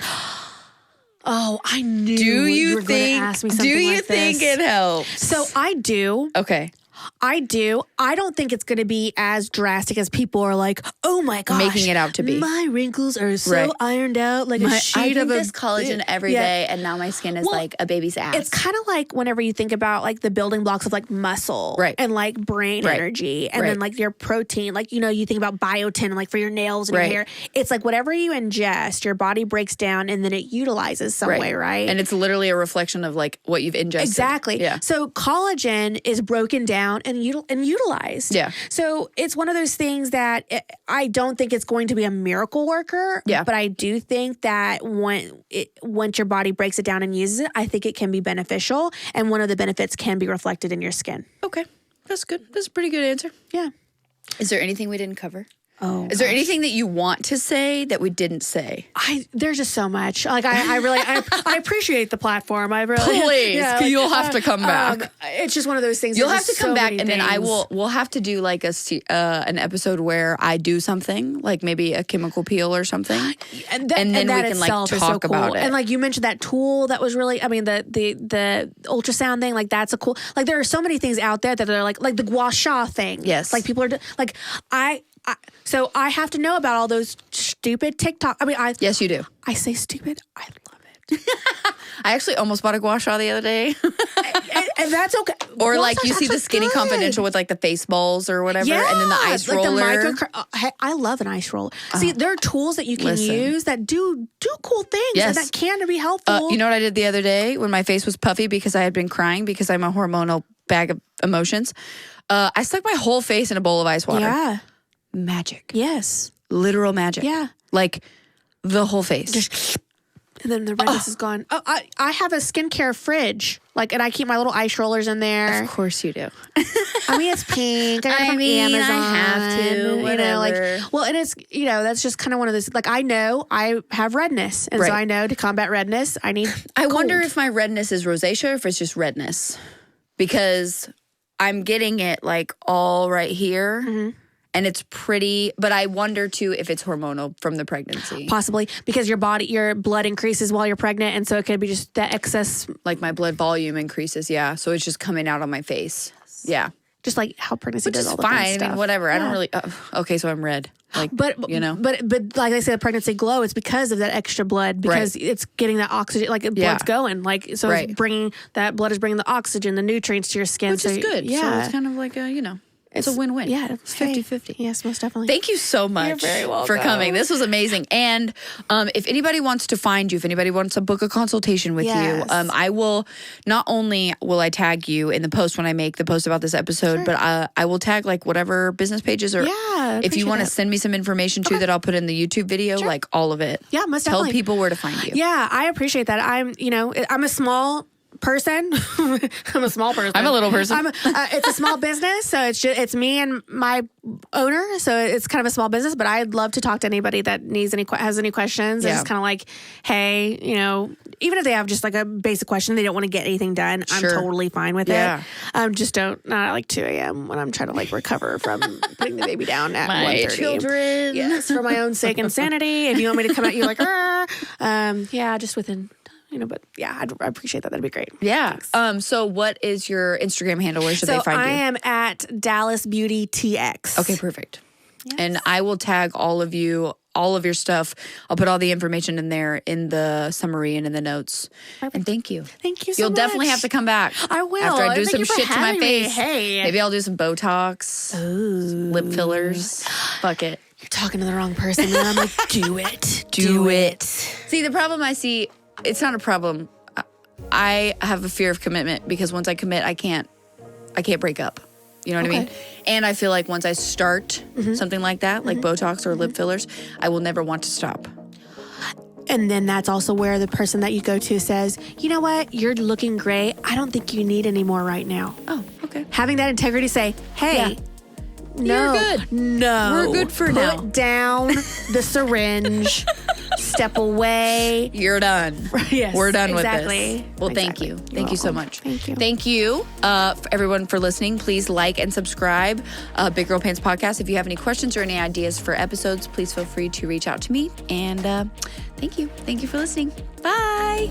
Oh, I knew you were going to ask me something like this. Do you think it helps? So I do. Okay. I do. I don't think it's going to be as drastic as people are like, oh my gosh. Making it out to be. My wrinkles are so ironed out like a sheet of this collagen every day and now my skin is like a baby's ass. It's kind of like whenever you think about like the building blocks of like muscle and like brain energy and then like your protein, like, you know, you think about biotin like for your nails and your hair. It's like whatever you ingest, your body breaks down and then it utilizes some way, right? And it's literally a reflection of like what you've ingested. Exactly. Yeah. So collagen is broken down and utilized. Yeah. So it's one of those things that I don't think it's going to be a miracle worker. Yeah. But I do think that once your body breaks it down and uses it, I think it can be beneficial. And one of the benefits can be reflected in your skin. Okay. That's good. That's a pretty good answer. Yeah. Is there anything we didn't cover? Oh, is there anything that you want to say that we didn't say? There's just so much. Like I really appreciate the platform. I really please. You'll have to come back. It's just one of those things. You'll have to come back, and then we'll have to do like an episode where I do something, like maybe a chemical peel or something, and then we can like talk about it. And like you mentioned that tool that was really, I mean the ultrasound thing, like that's a cool. Like there are so many things out there that are like the gua sha thing. Yes, like people are like so I have to know about all those stupid TikTok. I mean, yes, you do. I say stupid. I love it. I actually almost bought a gua sha the other day. and that's okay. Or like you see the Skinny Confidential with like the face balls or whatever, and then the ice roller. I love an ice roller. See, there are tools that you can use that do cool things and that can be helpful. You know what I did the other day when my face was puffy because I had been crying because I'm a hormonal bag of emotions? I stuck my whole face in a bowl of ice water. Yeah. Magic. Yes. Literal magic. Yeah. Like the whole face. And then the redness is gone. Oh, I have a skincare fridge. Like, and I keep my little ice rollers in there. Of course you do. I mean, it's pink. I Amazon. I have to. Whatever. You know, like, well, and it's, you know, that's just kind of one of those, like, I know I have redness. And so I know to combat redness, I need I wonder if my redness is rosacea or if it's just redness. Because I'm getting it, like, all right here. Mm-hmm. And it's pretty, but I wonder too if it's hormonal from the pregnancy. Possibly, because your blood increases while you're pregnant, and so it could be just that excess. Like my blood volume increases, so it's just coming out on my face. Yeah. Just like how pregnancy does all the fine. stuff. I mean, whatever. Yeah. I don't really, okay, so I'm red. Like, but you know. But like I said, pregnancy glow, it's because of that extra blood, because it's getting that oxygen, like blood's going. Like, so it's bringing, that blood is bringing the oxygen, the nutrients to your skin. Which is good. Yeah. So it's kind of like a, you know. It's a win-win. Yeah. It's 50-50. Yes, most definitely. Thank you so much You're very welcome. for coming. This was amazing. And if anybody wants to find you, if anybody wants to book a consultation with you, I will, not only will I tag you in the post when I make the post about this episode, but I will tag like whatever business pages or if you want to send me some information too that I'll put in the YouTube video, like all of it. Yeah, most definitely. Tell people where to find you. Yeah, I appreciate that. I'm a small person. I'm a small person. I'm a little person. It's a small business, so it's me and my owner. So it's kind of a small business, but I'd love to talk to anybody that has any questions. It's kind of like, hey, even if they have just like a basic question, they don't want to get anything done. I'm totally fine with it. Just not at like 2 a.m. when I'm trying to like recover from putting the baby down at 1:30. Children. Yes, for my own sake and sanity. If you want me to come at you like, just within. But yeah, I'd appreciate that. That'd be great. Yeah. Thanks. So what is your Instagram handle? Where should they find you? I am at Dallas Beauty TX. Okay, perfect. Yes. And I will tag all of your stuff. I'll put all the information in there in the summary and in the notes. Perfect. And thank you. Thank you so much. You'll definitely have to come back. I will. After I do some shit to my face. Hey. Maybe I'll do some Botox, lip fillers. Fuck it. You're talking to the wrong person, man. I'm like, do it. Do it. See, the problem I see, it's not a problem. I have a fear of commitment because once I commit, I can't break up. You know what I mean? And I feel like once I start something like that, like Botox or lip fillers, I will never want to stop. And then that's also where the person that you go to says, you know what? You're looking great. I don't think you need any more right now. Oh, okay. Having that integrity say, hey, no, you're good. No. We're good for now. Put down the syringe. Step away. You're done. Yes, we're done exactly. with this. Well, thank you. Thank you so much. Thank you. Thank you, for everyone for listening. Please like and subscribe, Big Girl Pants Podcast. If you have any questions or any ideas for episodes, please feel free to reach out to me. And thank you. Thank you for listening. Bye.